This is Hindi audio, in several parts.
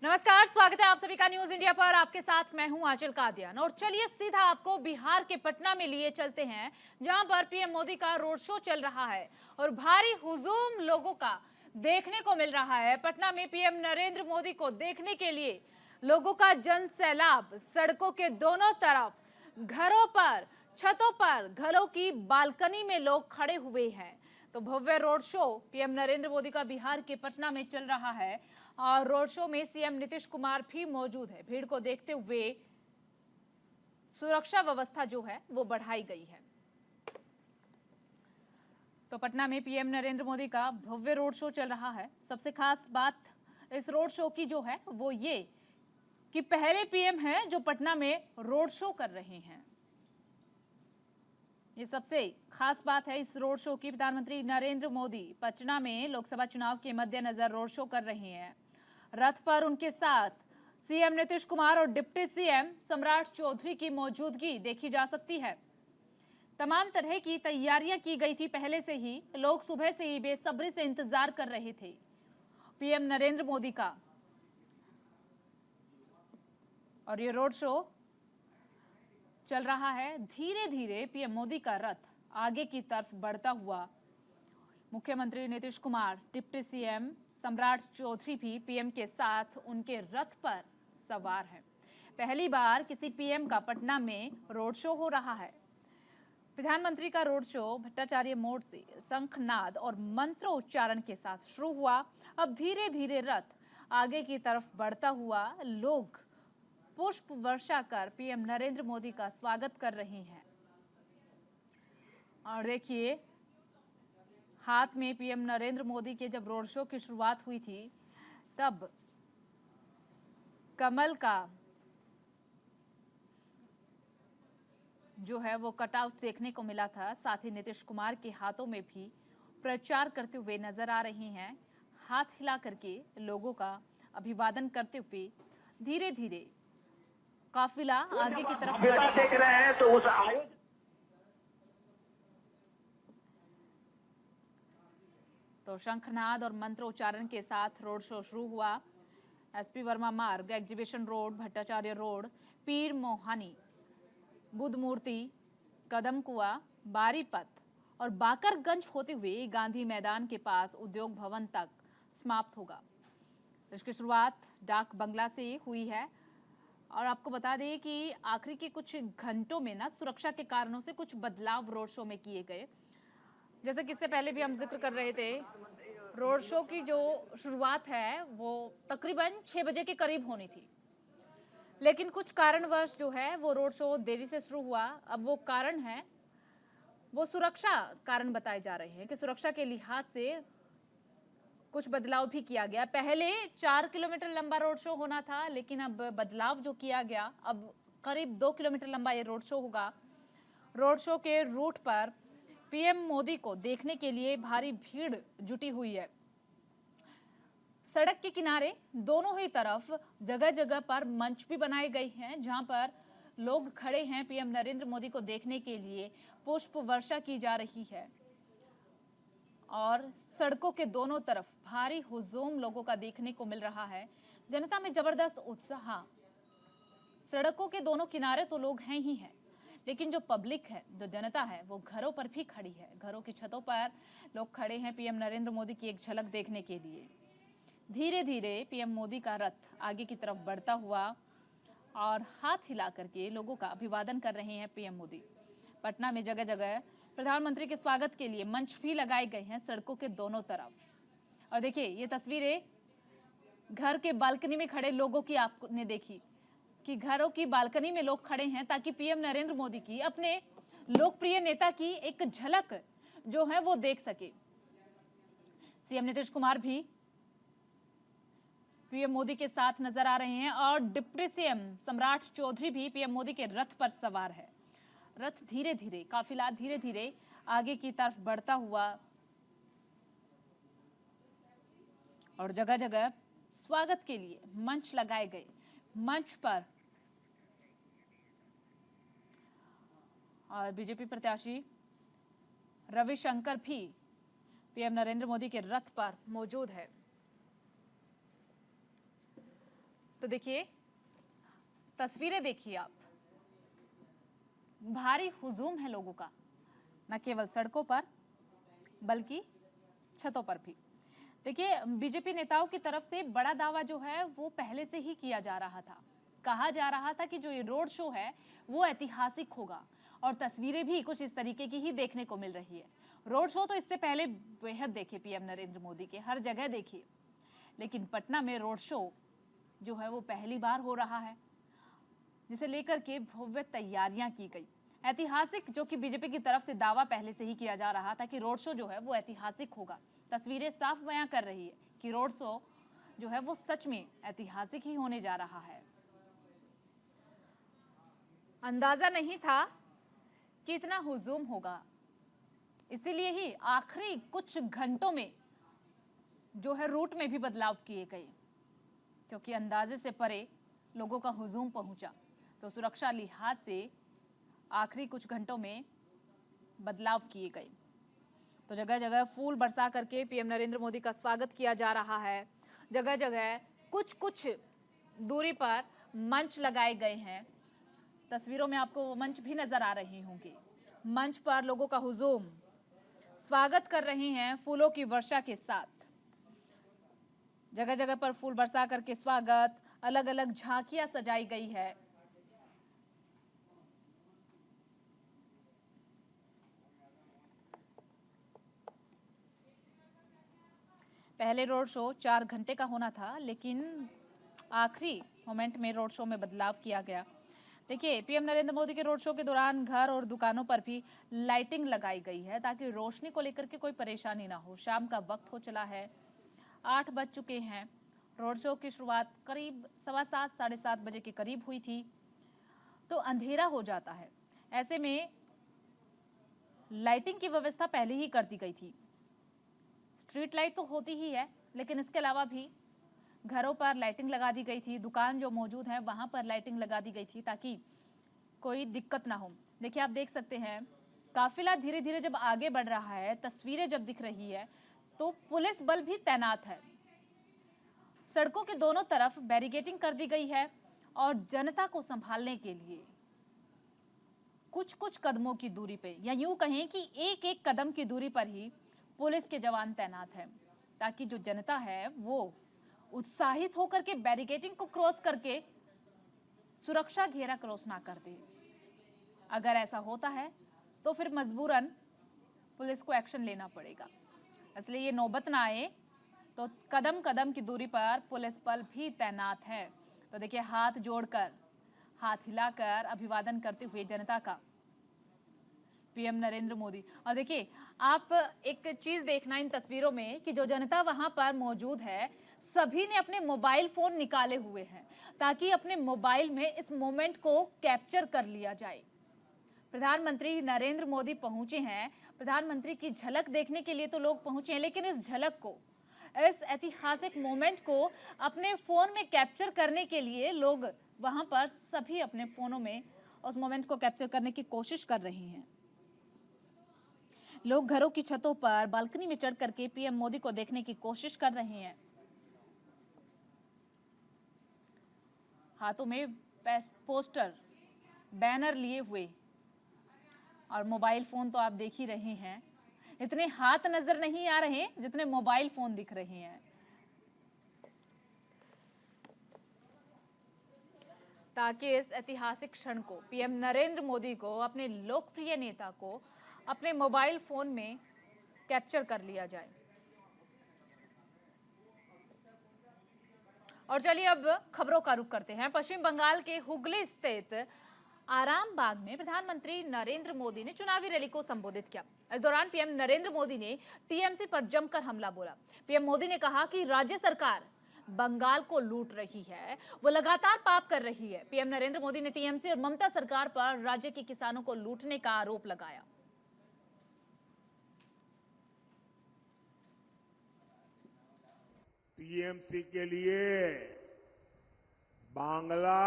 नमस्कार, स्वागत है आप सभी का न्यूज इंडिया पर। आपके साथ मैं हूं आंचल कादियान और चलिए सीधा आपको बिहार के पटना में लिए चलते हैं, जहां पर पीएम मोदी का रोड शो चल रहा है और भारी हुजूम लोगों का देखने को मिल रहा है। पटना में पीएम नरेंद्र मोदी को देखने के लिए लोगों का जन सैलाब, सड़कों के दोनों तरफ, घरों पर, छतों पर, घरों की बालकनी में लोग खड़े हुए हैं। तो भव्य road show PM Narendra Modi का बिहार के पटना में चल रहा है और रोड शो में सीएम नीतीश कुमार भी मौजूद है। भीड़ को देखते हुए सुरक्षा व्यवस्था जो है वो बढ़ाई गई है। तो पटना में पीएम नरेंद्र मोदी का भव्य रोड शो चल रहा है। सबसे खास बात इस रोड शो की जो है वो ये कि पहले पीएम हैं जो पटना में रोड शो कर रहे हैं। ये सबसे खास बात है इस रोड शो की। प्रधानमंत्री नरेंद्र मोदी पटना में लोकसभा चुनाव के मद्देनजर रोड शो कर रहे हैं। रथ पर उनके साथ सीएम नीतीश कुमार और डिप्टी सीएम सम्राट चौधरी की मौजूदगी देखी जा सकती है। तमाम तरह की तैयारियां की गई थी पहले से ही। लोग सुबह से ही बेसब्री से इंतजार कर रहे थे पीएम नरेंद्र मोदी का। और ये रोड शो चल रहा है। धीरे धीरे पीएम मोदी का रथ आगे की तरफ बढ़ता हुआ। मुख्यमंत्री नीतीश कुमार, डिप्टी सीएम सम्राट चौधरी भी पीएम के साथ उनके रथ पर सवार हैं। पहली बार किसी पीएम का पटना में रोड शो हो रहा है। प्रधानमंत्री का रोड शो भट्टाचार्य मोड़ से शंखनाद और मंत्रोच्चारण के साथ शुरू हुआ। अब धीरे धीरे रथ आगे की तरफ बढ़ता हुआ लोग पुष्प वर्षा कर पीएम नरेंद्र मोदी का स्वागत कर रहे हैं। और देखिए, हाथ में पीएम नरेंद्र मोदी के जब रोड शो की शुरुआत हुई थी तब कमल का जो है वो कटआउट देखने को मिला था। साथ ही नीतीश कुमार के हाथों में भी प्रचार करते हुए नजर आ रहे हैं। हाथ हिला करके लोगों का अभिवादन करते हुए धीरे धीरे काफिला आगे की तरफ बढ़ रहा देख रहे हैं। तो उस तो शंखनाद और मंत्रोच्चारण के साथ रोड शो शुरू हुआ। एसपी वर्मा मार्ग, एग्जीबिशन रोड, भट्टाचार्य रोड, पीर मोहानी, बुद्ध मूर्ति, कदम कुआ, बारीपत और बाकरगंज होते हुए गांधी मैदान के पास उद्योग भवन तक समाप्त होगा। इसकी शुरुआत डाक बंगला से हुई है और आपको बता दें कि आखिरी के कुछ घंटों में ना सुरक्षा के कारणों से कुछ बदलाव रोड शो में किए गए। जैसे कि इससे पहले भी हम जिक्र कर रहे थे, रोड शो की जो शुरुआत है वो तकरीबन 6 बजे के करीब होनी थी, लेकिन कुछ कारणवश जो है वो रोड शो देरी से शुरू हुआ। अब वो कारण है, वो सुरक्षा कारण बताए जा रहे हैं कि सुरक्षा के लिहाज से कुछ बदलाव भी किया गया। पहले 4 किलोमीटर लंबा रोड शो होना था, लेकिन अब बदलाव जो किया गया, अब करीब 2 किलोमीटर लंबा ये रोड शो होगा। रोड शो के रूट पर पीएम मोदी को देखने के लिए भारी भीड़ जुटी हुई है। सड़क के किनारे दोनों ही तरफ जगह जगह पर मंच भी बनाए गए हैं, जहां पर लोग खड़े हैं पीएम नरेंद्र मोदी को देखने के लिए। पुष्प वर्षा की जा रही है और सड़कों के दोनों तरफ भारी हुजूम लोगों का देखने को मिल रहा है। जनता में जबरदस्त उत्साह। सड़कों के दोनों किनारे तो लोग हैं ही हैं, लेकिन जो पब्लिक है, जो जनता है, वो घरों पर भी खड़ी है। घरों की छतों पर लोग खड़े हैं पीएम नरेंद्र मोदी की एक झलक देखने के लिए। धीरे धीरे पीएम मोदी का रथ आगे की तरफ बढ़ता हुआ और हाथ हिला करके लोगों का अभिवादन कर रहे हैं पीएम मोदी। पटना में जगह जगह प्रधानमंत्री के स्वागत के लिए मंच भी लगाए गए हैं सड़कों के दोनों तरफ। और देखिए, ये तस्वीरें घर के बालकनी में खड़े लोगों की आपने देखी कि घरों की बालकनी में लोग खड़े हैं ताकि पीएम नरेंद्र मोदी की, अपने लोकप्रिय नेता की एक झलक जो है वो देख सके। सीएम नीतीश कुमार भी पीएम मोदी के साथ नजर आ रहे हैं और डिप्टी सीएम सम्राट चौधरी भी पीएम मोदी के रथ पर सवार है। रथ धीरे धीरे, काफिला धीरे धीरे आगे की तरफ बढ़ता हुआ और जगह जगह स्वागत के लिए मंच लगाए गए। मंच पर और बीजेपी प्रत्याशी रविशंकर भी पीएम नरेंद्र मोदी के रथ पर मौजूद है। तो देखिए, तस्वीरें देखिए आप, भारी हुजूम है लोगों का, न केवल सड़कों पर बल्कि छतों पर भी। देखिए, बीजेपी नेताओं की तरफ से बड़ा दावा जो है वो पहले से ही किया जा रहा था। कहा जा रहा था कि जो ये रोड शो है वो ऐतिहासिक होगा, और तस्वीरें भी कुछ इस तरीके की ही देखने को मिल रही है। रोड शो तो इससे पहले बेहद देखे पीएम नरेंद्र मोदी के, हर जगह देखिए, लेकिन पटना में रोड शो जो है वो पहली बार हो रहा है, जिसे लेकर के भव्य तैयारियां की गई। ऐतिहासिक, जो कि बीजेपी की तरफ से दावा पहले से ही किया जा रहा था कि रोड शो जो है वो ऐतिहासिक होगा। तस्वीरें साफ बयां कर रही है कि रोड शो जो है वो सच में ऐतिहासिक ही होने जा रहा है। अंदाजा नहीं था कि इतना हुजूम होगा, इसीलिए ही आखिरी कुछ घंटों में जो है रूट में भी बदलाव किए गए, क्योंकि अंदाजे से परे लोगों का हुजूम पहुंचा। तो सुरक्षा लिहाज से आखिरी कुछ घंटों में बदलाव किए गए। तो जगह जगह फूल बरसा करके पीएम नरेंद्र मोदी का स्वागत किया जा रहा है। जगह जगह कुछ कुछ दूरी पर मंच लगाए गए हैं। तस्वीरों में आपको वो मंच भी नजर आ रही होंगी। मंच पर लोगों का हुजूम स्वागत कर रहे हैं फूलों की वर्षा के साथ। जगह जगह पर फूल बरसा करके स्वागत, अलग अलग झांकियां सजाई गई है। पहले रोड शो 4 घंटे का होना था, लेकिन आखिरी मोमेंट में रोड शो में बदलाव किया गया। देखिए, पीएम नरेंद्र मोदी के रोड शो के दौरान घर और दुकानों पर भी लाइटिंग लगाई गई है ताकि रोशनी को लेकर के कोई परेशानी ना हो। शाम का वक्त हो चला है, 8 बज चुके हैं। रोड शो की शुरुआत करीब 7:15 साढ़े 7 बजे के करीब हुई थी, तो अंधेरा हो जाता है। ऐसे में लाइटिंग की व्यवस्था पहले ही कर दी गई थी। स्ट्रीट लाइट तो होती ही है, लेकिन इसके अलावा भी घरों पर लाइटिंग लगा दी गई थी। दुकान जो मौजूद है वहां पर लाइटिंग लगा दी गई थी ताकि कोई दिक्कत ना हो। देखिए, आप देख सकते हैं काफिला धीरे धीरे जब आगे बढ़ रहा है, तस्वीरें जब दिख रही है, तो पुलिस बल भी तैनात है। सड़कों के दोनों तरफ बैरिकेडिंग कर दी गई है और जनता को संभालने के लिए कुछ कुछ कदमों की दूरी पे, या यूं कहें कि एक एक कदम की दूरी पर ही पुलिस के जवान तैनात हैं, ताकि जो जनता है वो उत्साहित होकर के बैरिकेडिंग को क्रॉस करके सुरक्षा घेरा क्रॉस ना कर दे। अगर ऐसा होता है तो फिर मजबूरन पुलिस को एक्शन लेना पड़ेगा। इसलिए ये नौबत ना आए, तो कदम कदम की दूरी पर पुलिस बल भी तैनात है। तो देखिए, हाथ जोड़कर, हाथ हिलाकर अभिवादन करते हुए जनता का पीएम नरेंद्र मोदी। और देखिए, आप एक चीज देखना इन तस्वीरों में कि जो जनता वहां पर मौजूद है, सभी ने अपने मोबाइल फोन निकाले हुए हैं ताकि अपने मोबाइल में इस मोमेंट को कैप्चर कर लिया जाए। प्रधानमंत्री नरेंद्र मोदी पहुंचे हैं, प्रधानमंत्री की झलक देखने के लिए तो लोग पहुंचे हैं, लेकिन इस झलक को, इस ऐतिहासिक मोमेंट को अपने फोन में कैप्चर करने के लिए लोग वहां पर सभी अपने फोनों में उस मोमेंट को कैप्चर करने की कोशिश कर रहे हैं। लोग घरों की छतों पर, बालकनी में चढ़ करके पीएम मोदी को देखने की कोशिश कर रहे हैं। हाथों में पोस्टर, बैनर लिए हुए, और मोबाइल फोन तो आप देख ही रहे हैं। इतने हाथ नजर नहीं आ रहे जितने मोबाइल फोन दिख रहे हैं, ताकि इस ऐतिहासिक क्षण को, पीएम नरेंद्र मोदी को, अपने लोकप्रिय नेता को अपने मोबाइल फोन में कैप्चर कर लिया जाए। और चलिए अब खबरों का रुख करते हैं। पश्चिम बंगाल के हुगली स्थित आरामबाग में प्रधानमंत्री नरेंद्र मोदी ने चुनावी रैली को संबोधित किया। इस दौरान पीएम नरेंद्र मोदी ने टीएमसी पर जमकर हमला बोला। पीएम मोदी ने कहा कि राज्य सरकार बंगाल को लूट रही है, वो लगातार पाप कर रही है। पीएम नरेंद्र मोदी ने टीएमसी और ममता सरकार पर राज्य के किसानों को लूटने का आरोप लगाया। टीएमसी के लिए बांग्ला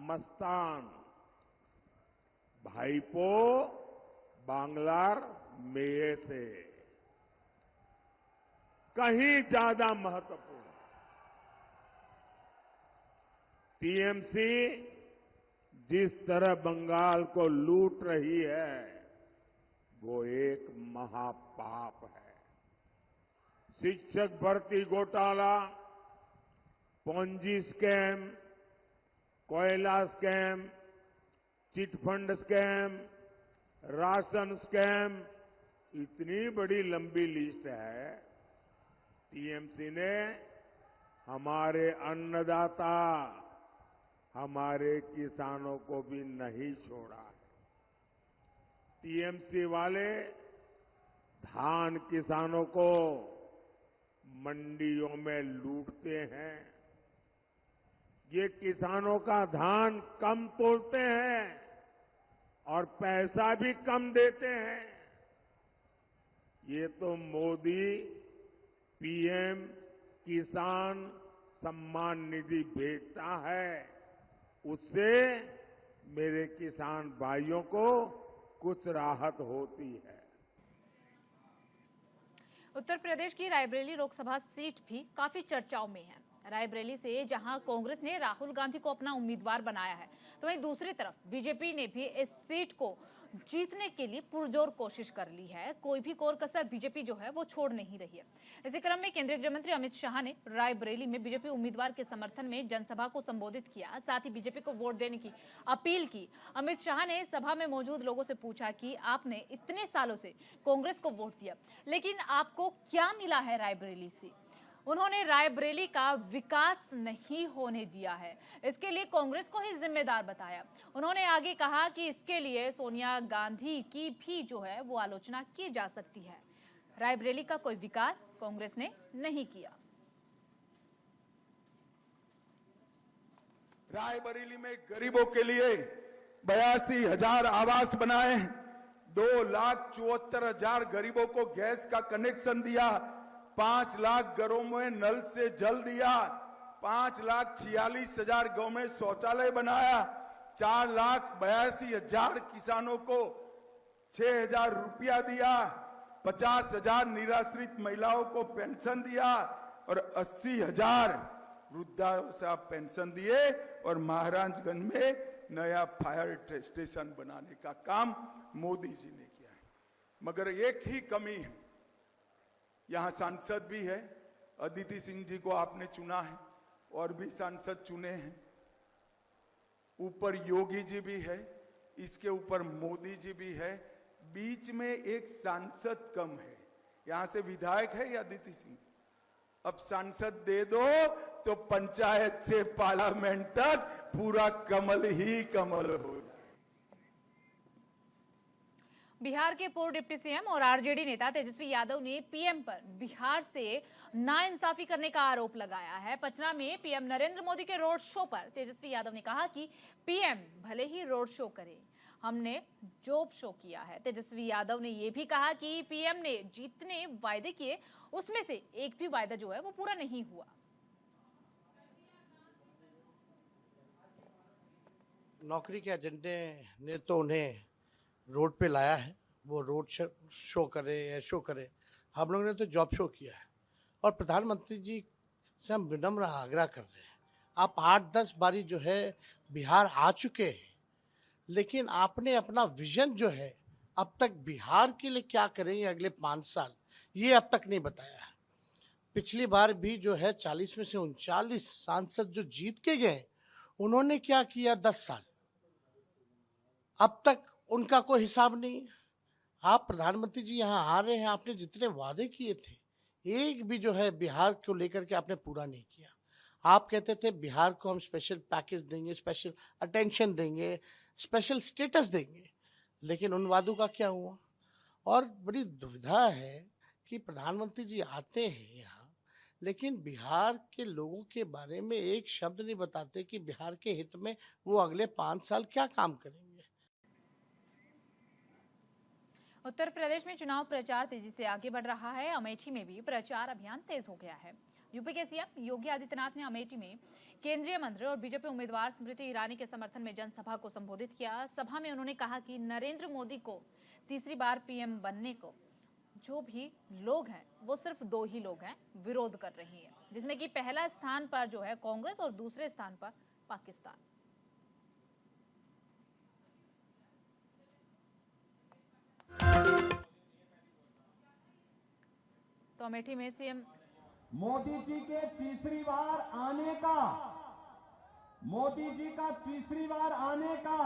मस्तान, भाईपो बांग्लार मेये से कहीं ज्यादा महत्वपूर्ण। टीएमसी जिस तरह बंगाल को लूट रही है वो एक महापाप है। शिक्षक भर्ती घोटाला, पोंजी स्कैम, कोयला scam, chit fund scam, ration scam, इतनी बड़ी लंबी लिस्ट है। टीएमसी ने हमारे अन्नदाता, हमारे किसानों को भी नहीं छोड़ा है। टीएमसी वाले धान किसानों को मंडियों में लूटते हैं। ये किसानों का धान कम तोलते हैं और पैसा भी कम देते हैं। ये तो मोदी पीएम किसान सम्मान निधि भेजता है, उससे मेरे किसान भाइयों को कुछ राहत होती है। उत्तर प्रदेश की रायबरेली लोकसभा सीट भी काफी चर्चाओं में है। रायबरेली से जहां कांग्रेस ने राहुल गांधी को अपना उम्मीदवार बनाया है, तो वहीं दूसरी तरफ बीजेपी ने भी इस सीट को जीतने के लिए पुरजोर कोशिश कर ली है। कोई भी कोर कसर बीजेपी जो है वो छोड़ नहीं रही है। इसी क्रम में केंद्रीय गृह मंत्री अमित शाह ने रायबरेली में बीजेपी उम्मीदवार के समर्थन में जनसभा को संबोधित किया, साथ ही बीजेपी को वोट देने की अपील की। अमित शाह ने सभा में मौजूद लोगों से पूछा कि आपने इतने सालों से कांग्रेस को वोट दिया, लेकिन आपको क्या मिला है रायबरेली से? उन्होंने रायबरेली का विकास नहीं होने दिया है, इसके लिए कांग्रेस को ही जिम्मेदार बताया। उन्होंने आगे कहा कि इसके लिए सोनिया गांधी की भी जो है वो आलोचना की जा सकती है। रायबरेली का कोई विकास कांग्रेस ने नहीं किया। रायबरेली में गरीबों के लिए 82,000 आवास बनाए, 2,74,000 गरीबों को गैस का कनेक्शन दिया, 5 लाख घरों में नल से जल दिया, 5,46,000 गांव में शौचालय बनाया, 4,82,000 किसानों को 6,000 रुपया दिया, 50,000 निराश्रित महिलाओं को पेंशन दिया और 80,000 वृद्धावस्था पेंशन दिए और महाराजगंज में नया फायर स्टेशन बनाने का काम मोदी जी ने किया है। मगर एक ही कमी है, यहां सांसद भी है, अदिति सिंह जी को आपने चुना है और भी सांसद चुने हैं, ऊपर योगी जी भी है, इसके ऊपर मोदी जी भी है, बीच में एक सांसद कम है। यहां से विधायक है या अदिति सिंह? अब सांसद दे दो तो पंचायत से पार्लियामेंट तक पूरा कमल ही कमल हो। बिहार के पूर्व डिप्टी सीएम और आरजेडी नेता तेजस्वी यादव ने पीएम पर बिहार से नाइंसाफी करने का आरोप लगाया है। पटना में पीएम नरेंद्र मोदी के रोड शो पर तेजस्वी यादव ने कहा कि पीएम भले ही रोड शो करे, हमने जॉब शो किया है। तेजस्वी यादव ने यह भी कहा कि पीएम ने जितने वायदे किए उसमें से एक भी वायदा जो है वो पूरा नहीं हुआ। नौकरी के एजेंडे ने तो उन्हें रोड पे लाया है, वो रोड शो करे या शो करे, हम लोगों ने तो जॉब शो किया है। और प्रधानमंत्री जी से हम विनम्र आग्रह कर रहे हैं, आप 8-10 बारी जो है बिहार आ चुके हैं, लेकिन आपने अपना विजन जो है अब तक बिहार के लिए क्या करेंगे अगले 5 साल, ये अब तक नहीं बताया है। पिछली बार भी जो है 40 में से 39 सांसद जो जीत के गए, उन्होंने क्या किया 10 साल, अब तक उनका कोई हिसाब नहीं। आप प्रधानमंत्री जी यहाँ आ रहे हैं, आपने जितने वादे किए थे एक भी जो है बिहार को लेकर के आपने पूरा नहीं किया। आप कहते थे बिहार को हम स्पेशल पैकेज देंगे, स्पेशल अटेंशन देंगे, स्पेशल स्टेटस देंगे, लेकिन उन वादों का क्या हुआ? और बड़ी दुविधा है कि प्रधानमंत्री जी आते हैं यहाँ, लेकिन बिहार के लोगों के बारे में एक शब्द नहीं बताते कि बिहार के हित में वो अगले 5 साल क्या काम करेंगे। उत्तर प्रदेश में चुनाव प्रचार तेजी से आगे बढ़ रहा है। अमेठी में भी प्रचार अभियान तेज हो गया है। यूपी के सीएम योगी आदित्यनाथ ने अमेठी में केंद्रीय मंत्री और बीजेपी उम्मीदवार स्मृति ईरानी के समर्थन में जनसभा को संबोधित किया। सभा में उन्होंने कहा कि नरेंद्र मोदी को तीसरी बार पीएम बनने को जो भी लोग हैं वो सिर्फ 2 ही लोग हैं विरोध कर रही हैं, जिसमें कि पहला स्थान पर जो है कांग्रेस और दूसरे स्थान पर पाकिस्तान। तो अमेठी में सीएम मोदी जी के तीसरी बार आने का, मोदी जी का तीसरी बार आने का,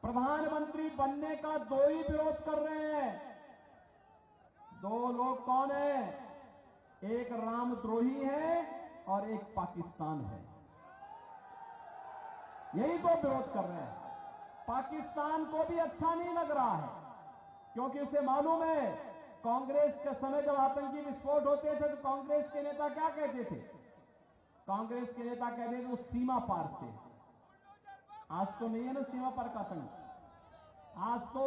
प्रधानमंत्री बनने का 2 ही विरोध कर रहे हैं। 2 लोग कौन है? एक रामद्रोही है और एक पाकिस्तान है। यही 2 विरोध कर रहे हैं। पाकिस्तान को भी अच्छा नहीं लग रहा है, क्योंकि उसे मालूम है कांग्रेस के समय जब आतंकी विस्फोट होते थे तो कांग्रेस के नेता क्या कहते थे? कांग्रेस के नेता कहते थे वो सीमा पार से। आज तो नहीं है ना सीमा पार का आतंक। आज तो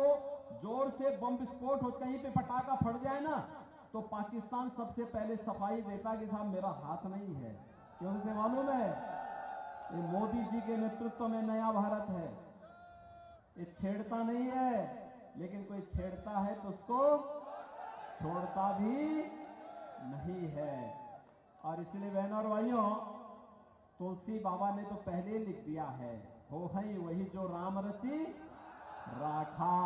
जोर से बम विस्फोट हो, कहीं पे पटाखा फट जाए ना तो पाकिस्तान सबसे पहले सफाई देता कि साहब मेरा हाथ नहीं है, क्योंकि उसे मालूम है ये मोदी जी के नेतृत्व में नया भारत है। ये छेड़ता नहीं है, लेकिन कोई छेड़ता है तो उसको छोड़ता भी नहीं है। और इसलिए बहनों और भाइयों, तुलसी बाबा ने तो पहले लिख दिया है, हो है वही जो राम रची राखा।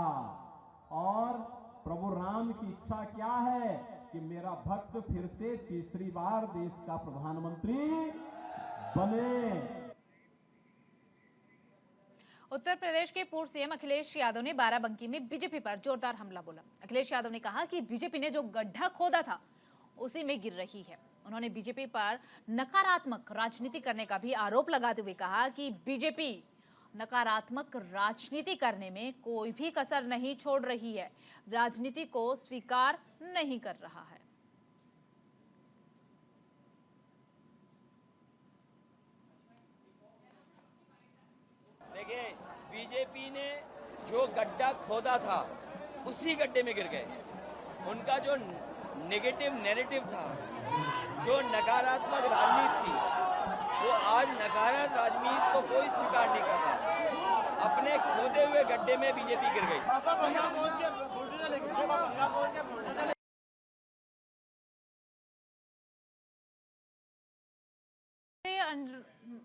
और प्रभु राम की इच्छा क्या है कि मेरा भक्त फिर से तीसरी बार देश का प्रधानमंत्री बने। उत्तर प्रदेश के पूर्व सीएम अखिलेश यादव ने बाराबंकी में बीजेपी पर जोरदार हमला बोला। अखिलेश यादव ने कहा कि बीजेपी ने जो गड्ढा खोदा था उसी में गिर रही है। उन्होंने बीजेपी पर नकारात्मक राजनीति करने का भी आरोप लगाते हुए कहा कि बीजेपी नकारात्मक राजनीति करने में कोई भी कसर नहीं छोड़ रही है, राजनीति को स्वीकार नहीं कर रहा है। देखिए, बीजेपी ने जो गड्ढा खोदा था उसी गड्ढे में गिर गए। उनका जो नेगेटिव नैरेटिव था, जो नकारात्मक राजनीति थी, वो आज नकारात्मक राजनीति को कोई स्वीकार नहीं कर रहा। अपने खोदे हुए गड्ढे में बीजेपी गिर गई।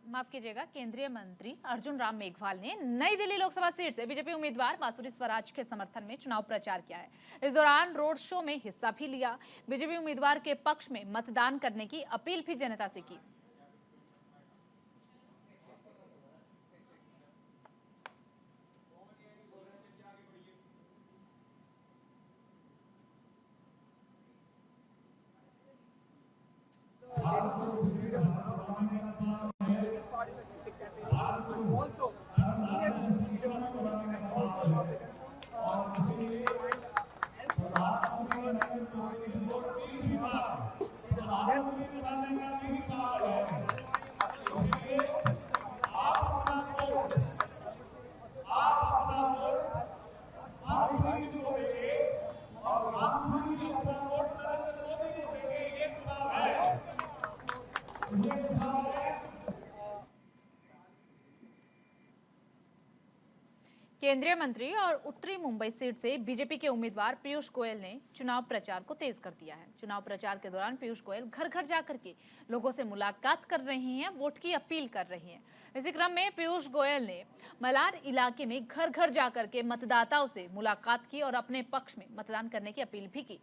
माफ कीजिएगा, केंद्रीय मंत्री अर्जुन राम मेघवाल ने नई दिल्ली लोकसभा सीट से बीजेपी उम्मीदवार बांसुरी स्वराज के समर्थन में चुनाव प्रचार किया है। इस दौरान रोड शो में हिस्सा भी लिया। बीजेपी उम्मीदवार के पक्ष में मतदान करने की अपील भी जनता से की। केंद्रीय मंत्री और उत्तरी मुंबई सीट से बीजेपी के उम्मीदवार पीयूष गोयल ने चुनाव प्रचार को तेज कर दिया है। चुनाव प्रचार के दौरान पीयूष गोयल घर घर जाकर के लोगों से मुलाकात कर रही हैं, वोट की अपील कर रही हैं। इसी क्रम में पीयूष गोयल ने मलार इलाके में घर घर जाकर के मतदाताओं से मुलाकात की और अपने पक्ष में मतदान करने की अपील भी की।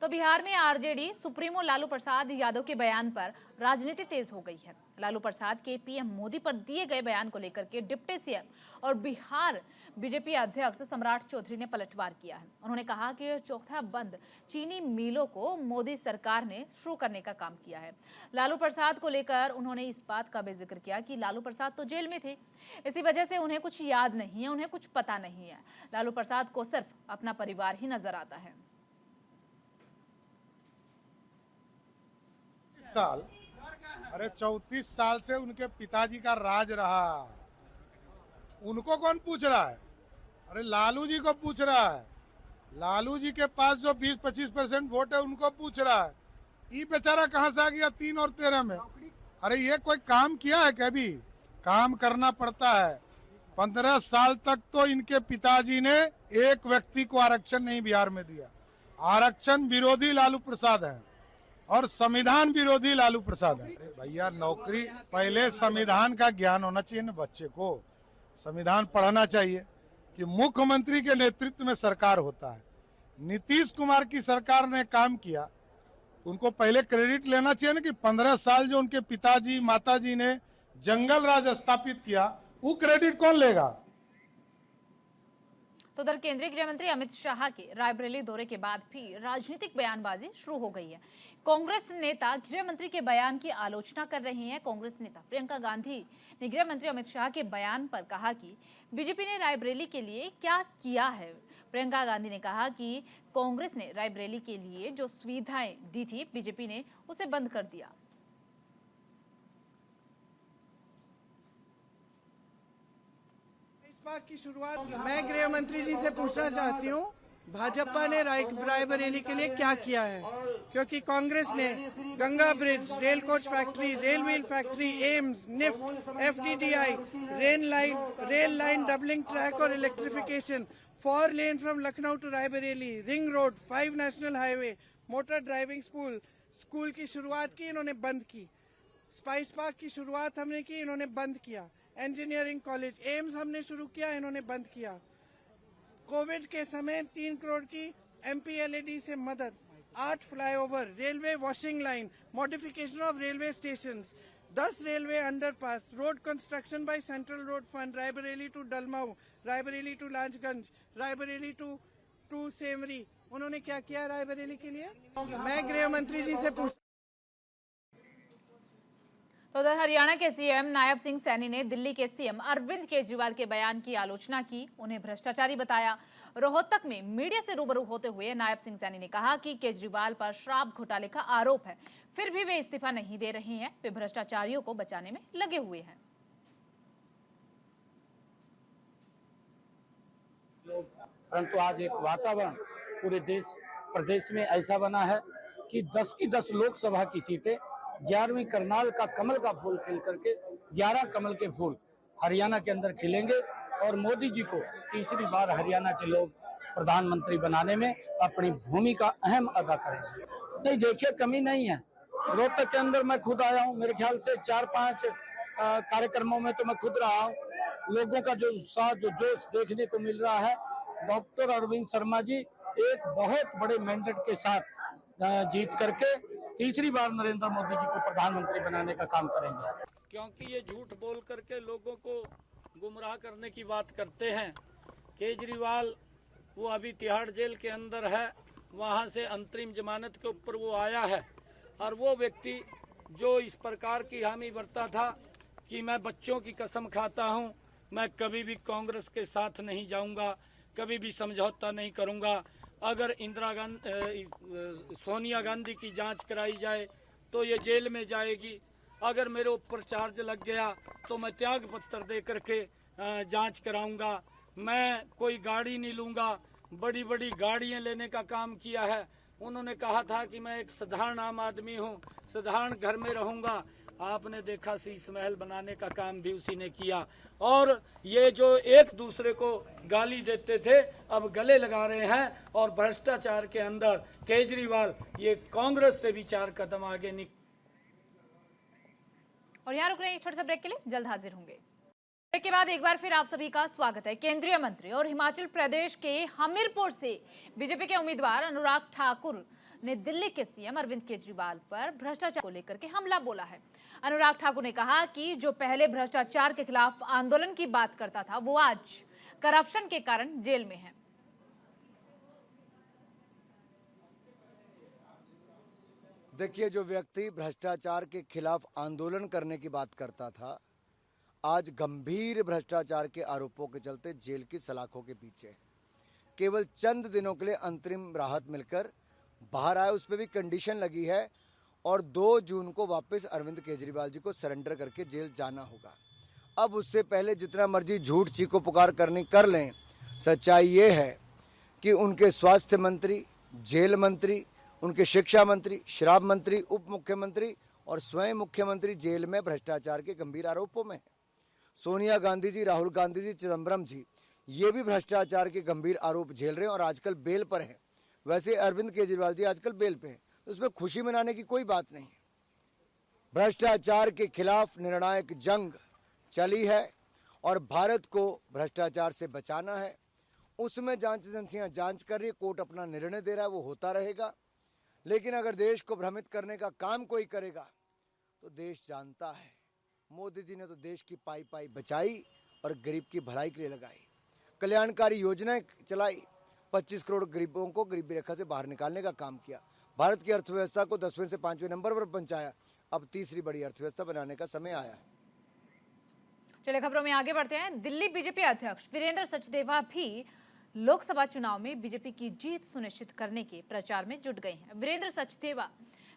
तो बिहार में आरजेडी सुप्रीमो लालू प्रसाद यादव के बयान पर राजनीति तेज हो गई है। लालू प्रसाद के पीएम मोदी पर दिए गए बयान को लेकर के डिप्टी सीएम और बिहार बीजेपी अध्यक्ष सम्राट चौधरी ने पलटवार किया है। उन्होंने कहा कि चौथा बंद चीनी मिलों को मोदी सरकार ने शुरू करने का काम किया है। लालू प्रसाद को लेकर उन्होंने इस बात का भी जिक्र किया कि लालू प्रसाद तो जेल में थे, इसी वजह से उन्हें कुछ याद नहीं है, उन्हें कुछ पता नहीं है। लालू प्रसाद को सिर्फ अपना परिवार ही नजर आता है। साल, अरे 34 साल से उनके पिताजी का राज रहा, उनको कौन पूछ रहा है? अरे लालू जी को पूछ रहा है, लालू जी के पास जो 20-25% वोट है उनको पूछ रहा है। ये बेचारा कहाँ से आ गया 3 और 13 में? अरे ये कोई काम किया है कभी? काम करना पड़ता है। 15 साल तक तो इनके पिताजी ने एक व्यक्ति को आरक्षण नहीं बिहार में दिया। आरक्षण विरोधी लालू प्रसाद है और संविधान विरोधी लालू प्रसाद है। भैया नौकरी, पहले संविधान का ज्ञान होना चाहिए ना बच्चे को। संविधान पढ़ना चाहिए कि मुख्यमंत्री के नेतृत्व में सरकार होता है। नीतीश कुमार की सरकार ने काम किया, उनको पहले क्रेडिट लेना चाहिए ना कि 15 साल जो उनके पिताजी माताजी ने जंगल राज स्थापित किया, वो क्रेडिट कौन लेगा? तो उधर केंद्रीय गृह मंत्री अमित शाह के रायबरेली दौरे के बाद भी राजनीतिक बयानबाजी शुरू हो गई है। कांग्रेस नेता गृह मंत्री के बयान की आलोचना कर रहे हैं। कांग्रेस नेता प्रियंका गांधी ने गृह मंत्री अमित शाह के बयान पर कहा कि बीजेपी ने रायबरेली के लिए क्या किया है। प्रियंका गांधी ने कहा कि कांग्रेस ने रायबरेली के लिए जो सुविधाएं दी थी, बीजेपी ने उसे बंद कर दिया। की शुरुआत मैं गृह मंत्री जी से पूछना चाहती हूँ, भाजपा ने रायबरेली के लिए क्या किया है? क्योंकि कांग्रेस ने Ganga bridge, rail coach factory, rail wheel factory, AIIMS, NIFT, FDDI, rail line doubling track और electrification, 4 lane from Lucknow to Raebareli, ring road, 5 national highway, motor driving school की शुरुआत की, इन्होंने बंद की। स्पाइस पार्क की शुरुआत हमने की, इन्होंने बंद किया। इंजीनियरिंग कॉलेज, एम्स हमने शुरू किया, इन्होंने बंद किया। कोविड के समय 3 करोड़ की एमपीएलएडी से मदद, 8 flyover, railway washing line, modification of railway stations, 10 railway underpass, road construction by central road fund, Raebareli to Dalmau, Raebareli to Lalganj, Raebareli to Semari. उन्होंने क्या किया रायबरेली के लिए? मैं गृह मंत्री जी से पूछ। तो उधर हरियाणा के सीएम नायब सिंह सैनी ने दिल्ली के सीएम अरविंद केजरीवाल के बयान की आलोचना की, उन्हें भ्रष्टाचारी बताया। रोहतक में मीडिया से रूबरू होते हुए नायब सिंह सैनी ने कहा कि केजरीवाल पर शराब घोटाले का आरोप है, फिर भी वे इस्तीफा नहीं दे रहे हैं, वे भ्रष्टाचारियों को बचाने में लगे हुए हैं। परंतु आज एक वातावरण पूरे प्रदेश में ऐसा बना है कि 10 की 10 लोकसभा की सीटें 11वीं करनाल का कमल का फूल खिल करके 11 कमल के फूल हरियाणा के अंदर खिलेंगे और मोदी जी को तीसरी बार हरियाणा के लोग प्रधानमंत्री बनाने में अपनी भूमिका अहम अदा करेंगे। नहीं देखिए, कमी नहीं है। रोहतक के अंदर मैं खुद आया हूँ, मेरे ख्याल से 4-5 कार्यक्रमों में तो मैं खुद रहा हूँ। लोगों का जो उत्साह, जो जोश देखने को मिल रहा है। डॉक्टर अरविंद शर्मा जी एक बहुत बड़े मैंडेट के साथ जीत करके तीसरी बार नरेंद्र मोदी जी को प्रधानमंत्री बनाने का काम करेंगे। क्योंकि ये झूठ बोल करके लोगों को गुमराह करने की बात करते हैं। केजरीवाल वो अभी तिहाड़ जेल के अंदर है, वहां से अंतरिम जमानत के ऊपर वो आया है। और वो व्यक्ति जो इस प्रकार की हामी भरता था कि मैं बच्चों की कसम खाता हूं, मैं कभी भी कांग्रेस के साथ नहीं जाऊंगा, कभी भी समझौता नहीं करूंगा। अगर सोनिया गांधी की जांच कराई जाए तो ये जेल में जाएगी। अगर मेरे ऊपर चार्ज लग गया तो मैं त्याग पत्र दे करके जांच कराऊंगा। मैं कोई गाड़ी नहीं लूंगा, बड़ी बड़ी गाड़ियां लेने का काम किया है। उन्होंने कहा था कि मैं एक साधारण आम आदमी हूं, साधारण घर में रहूंगा। आपने देखा शीश महल बनाने का काम भी उसी ने किया। और ये जो एक दूसरे को गाली देते थे अब गले लगा रहे हैं। और भ्रष्टाचार के अंदर केजरीवाल ये कांग्रेस से भी 4 कदम आगे निकल। और यहाँ रुक रहे हैं, छोटे से ब्रेक के लिए जल्द हाजिर होंगे। ब्रेक के बाद एक बार फिर आप सभी का स्वागत है। केंद्रीय मंत्री और हिमाचल प्रदेश के हमीरपुर से बीजेपी के उम्मीदवार अनुराग ठाकुर ने दिल्ली के सीएम अरविंद केजरीवाल पर भ्रष्टाचार को लेकर के हमला बोला है। अनुराग ठाकुर ने कहा कि जो पहले भ्रष्टाचार के खिलाफ आंदोलन की बात करता था वो आज करप्शन के कारण जेल में है। देखिए, जो व्यक्ति भ्रष्टाचार के खिलाफ आंदोलन करने की बात करता था, आज गंभीर भ्रष्टाचार के आरोपों के चलते जेल की सलाखों के पीछे। केवल चंद दिनों के लिए अंतरिम राहत मिलकर बाहर आए, उस पर भी कंडीशन लगी है और 2 जून को वापस अरविंद केजरीवाल जी को सरेंडर करके जेल जाना होगा। अब उससे पहले जितना मर्जी झूठ चीखो पुकार करनी कर लें, सच्चाई ये है कि उनके स्वास्थ्य मंत्री, जेल मंत्री, उनके शिक्षा मंत्री, शराब मंत्री, उप मुख्यमंत्री और स्वयं मुख्यमंत्री जेल में भ्रष्टाचार के गंभीर आरोपों में हैं। सोनिया गांधी जी, राहुल गांधी जी, चिदम्बरम जी, ये भी भ्रष्टाचार के गंभीर आरोप झेल रहे हैं और आजकल बेल पर हैं। वैसे अरविंद केजरीवाल जी आजकल बेल पे हैं, तो उसमें खुशी मनाने की कोई बात नहीं है। भ्रष्टाचार के खिलाफ निर्णायक जंग चली है और भारत को भ्रष्टाचार से बचाना है। उसमें जांच एजेंसियां जांच कर रही है, कोर्ट अपना निर्णय दे रहा है, वो होता रहेगा। लेकिन अगर देश को भ्रमित करने का काम कोई करेगा तो देश जानता है, मोदी जी ने तो देश की पाई पाई बचाई और गरीब की भलाई के लिए लगाई, कल्याणकारी योजनाएं चलाई, 25 करोड़ गरीबों को गरीबी रेखा से बाहर निकालने का काम किया, भारत की अर्थव्यवस्था को 10वें से 5वें नंबर पर पहुंचाया। अब तीसरी बड़ी अर्थव्यवस्था बनाने का समय आया है। चलिए खबरों में आगे बढ़ते हैं। दिल्ली बीजेपी अध्यक्ष वीरेंद्र सचदेवा भी लोकसभा चुनाव में बीजेपी की जीत सुनिश्चित करने के प्रचार में जुट गए हैं। वीरेंद्र सचदेवा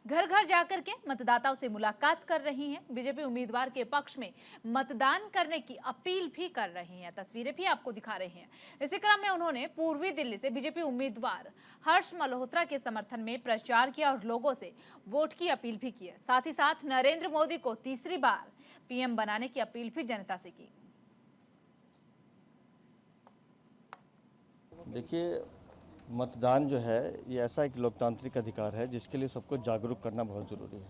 घर घर जाकर के मतदाताओं से मुलाकात कर रही हैं, बीजेपी उम्मीदवार के पक्ष में मतदान करने की अपील भी कर रही हैं। तस्वीरें भी आपको दिखा रहे हैं। इसी क्रम में उन्होंने पूर्वी दिल्ली से बीजेपी उम्मीदवार हर्ष मल्होत्रा के समर्थन में प्रचार किया और लोगों से वोट की अपील भी की है। साथ ही साथ नरेंद्र मोदी को तीसरी बार पीएम बनाने की अपील भी जनता से की। देखिए, मतदान जो है ये ऐसा एक लोकतांत्रिक अधिकार है जिसके लिए सबको जागरूक करना बहुत ज़रूरी है।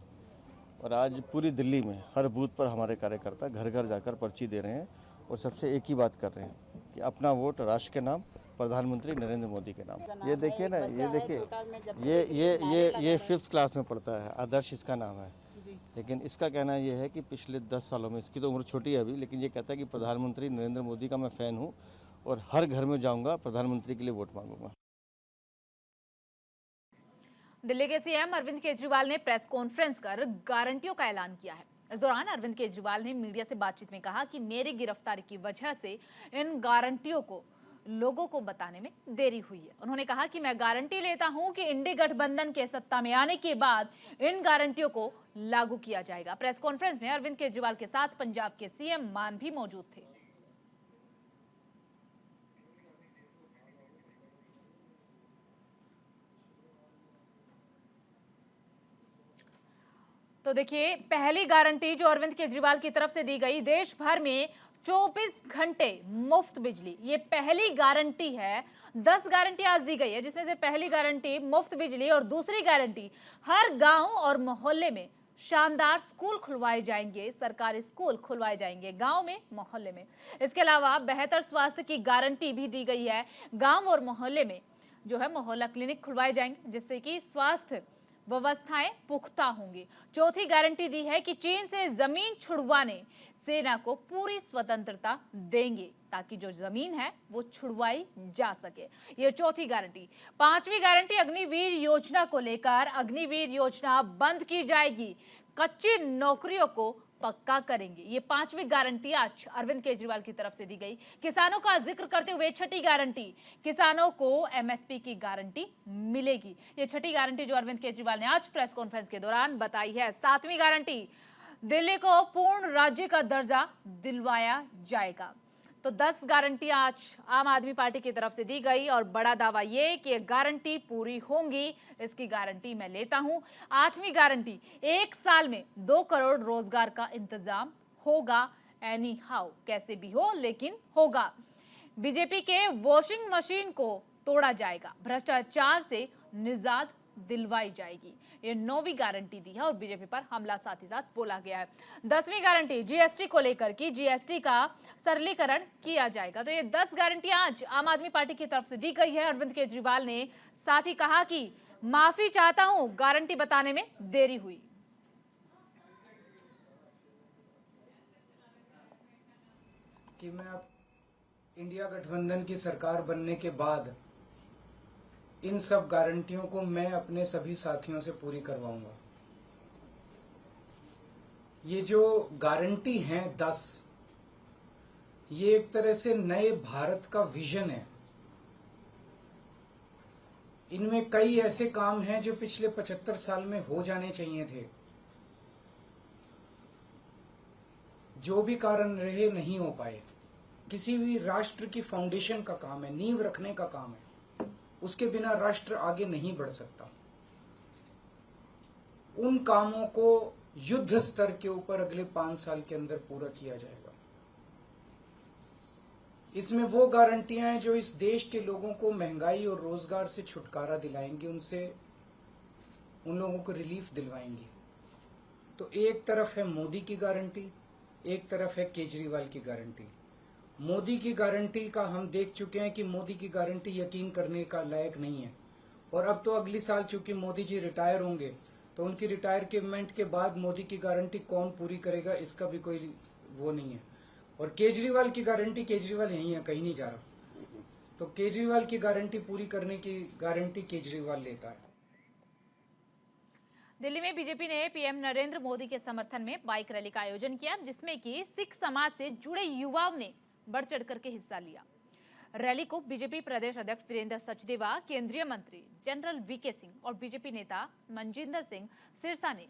और आज पूरी दिल्ली में हर बूथ पर हमारे कार्यकर्ता घर घर जाकर पर्ची दे रहे हैं और सबसे एक ही बात कर रहे हैं कि अपना वोट राष्ट्र के नाम, प्रधानमंत्री नरेंद्र मोदी के नाम। ये देखिए ना, ये देखिए, ये 5th क्लास में पढ़ता है, आदर्श इसका नाम है। लेकिन इसका कहना ये है कि पिछले 10 सालों में, इसकी तो उम्र छोटी है अभी, लेकिन ये कहता है कि प्रधानमंत्री नरेंद्र मोदी का मैं फ़ैन हूँ और हर घर में जाऊँगा, प्रधानमंत्री के लिए वोट मांगूंगा। दिल्ली के सीएम अरविंद केजरीवाल ने प्रेस कॉन्फ्रेंस कर गारंटियों का ऐलान किया है। इस दौरान अरविंद केजरीवाल ने मीडिया से बातचीत में कहा कि मेरी गिरफ्तारी की वजह से इन गारंटियों को लोगों को बताने में देरी हुई है। उन्होंने कहा कि मैं गारंटी लेता हूं कि इंडी गठबंधन के सत्ता में आने के बाद इन गारंटियों को लागू किया जाएगा। प्रेस कॉन्फ्रेंस में अरविंद केजरीवाल के साथ पंजाब के सीएम मान भी मौजूद थे। तो देखिए, पहली गारंटी जो अरविंद केजरीवाल की तरफ से दी गई, देश भर में 24 घंटे मुफ्त बिजली, ये पहली गारंटी है। 10 गारंटी आज दी गई है, जिसमें से पहली गारंटी मुफ्त बिजली और दूसरी गारंटी हर गांव और मोहल्ले में शानदार स्कूल खुलवाए जाएंगे, सरकारी स्कूल खुलवाए जाएंगे गांव में, मोहल्ले में। इसके अलावा बेहतर स्वास्थ्य की गारंटी भी दी गई है। गांव और मोहल्ले में जो है मोहल्ला क्लिनिक खुलवाए जाएंगे, जिससे कि स्वास्थ्य व्यवस्थाएं पुख्ता होंगी। चौथी गारंटी दी है कि चीन से जमीन छुड़वाने सेना को पूरी स्वतंत्रता देंगे, ताकि जो जमीन है वो छुड़वाई जा सके। ये चौथी गारंटी। पांचवी गारंटी अग्निवीर योजना को लेकर, अग्निवीर योजना बंद की जाएगी, कच्ची नौकरियों को पक्का करेंगे। ये पांचवी गारंटी आज अरविंद केजरीवाल की तरफ से दी गई। किसानों का जिक्र करते हुए छठी गारंटी, किसानों को एमएसपी की गारंटी मिलेगी। ये छठी गारंटी जो अरविंद केजरीवाल ने आज प्रेस कॉन्फ्रेंस के दौरान बताई है। सातवीं गारंटी, दिल्ली को पूर्ण राज्य का दर्जा दिलवाया जाएगा। तो 10 गारंटी आज आम आदमी पार्टी की तरफ से दी गई और बड़ा दावा ये कि ये गारंटी पूरी होंगी, इसकी गारंटी मैं लेता हूं। 8वीं गारंटी, 1 साल में 2 करोड़ रोजगार का इंतजाम होगा, एनी हाउ, कैसे भी हो लेकिन होगा। बीजेपी के वॉशिंग मशीन को तोड़ा जाएगा, भ्रष्टाचार से निजात दिलवाई जाएगी। ये 9वीं गारंटी दी है और बीजेपी पर हमला साथ ही साथ बोला गया है। 10वीं गारंटी, जीएसटी को लेकर कि जीएसटी का सरलीकरण किया जाएगा। तो ये 10 गारंटी आज आम आदमी पार्टी की तरफ से दी गई है। अरविंद केजरीवाल ने साथ ही कहा कि माफी चाहता हूं, गारंटी बताने में देरी हुई। कि मैं अब इंडिया गठबंधन की सरकार बनने के बाद इन सब गारंटियों को मैं अपने सभी साथियों से पूरी करवाऊंगा। ये जो गारंटी हैं 10, ये एक तरह से नए भारत का विजन है। इनमें कई ऐसे काम हैं जो पिछले 75 साल में हो जाने चाहिए थे, जो भी कारण रहे नहीं हो पाए। किसी भी राष्ट्र की फाउंडेशन का काम है, नींव रखने का काम है। उसके बिना राष्ट्र आगे नहीं बढ़ सकता। उन कामों को युद्ध स्तर के ऊपर अगले 5 साल के अंदर पूरा किया जाएगा। इसमें वो गारंटियां हैं जो इस देश के लोगों को महंगाई और रोजगार से छुटकारा दिलाएंगे, उनसे उन लोगों को रिलीफ दिलवाएंगे। तो एक तरफ है मोदी की गारंटी, एक तरफ है केजरीवाल की गारंटी। मोदी की गारंटी का हम देख चुके हैं कि मोदी की गारंटी यकीन करने का लायक नहीं है। और अब तो अगली साल चूंकि मोदी जी रिटायर होंगे, तो उनकी रिटायरमेंट के बाद मोदी की गारंटी कौन पूरी करेगा, इसका भी कोई वो नहीं है। और केजरीवाल की गारंटी, केजरीवाल यही है, कहीं नहीं जा रहा, तो केजरीवाल की गारंटी पूरी करने की गारंटी केजरीवाल लेता है। दिल्ली में बीजेपी ने पीएम नरेंद्र मोदी के समर्थन में बाइक रैली का आयोजन किया, जिसमें कि सिख समाज से जुड़े युवाओं ने बढ़ चढ़ करके हिस्सा लिया। रैली को बीजेपी प्रदेश अध्यक्ष वीरेंद्र सचदेवा, केंद्रीय मंत्री जनरल वीके सिंह और बीजेपी नेता मनजिंदर सिंह सिरसा ने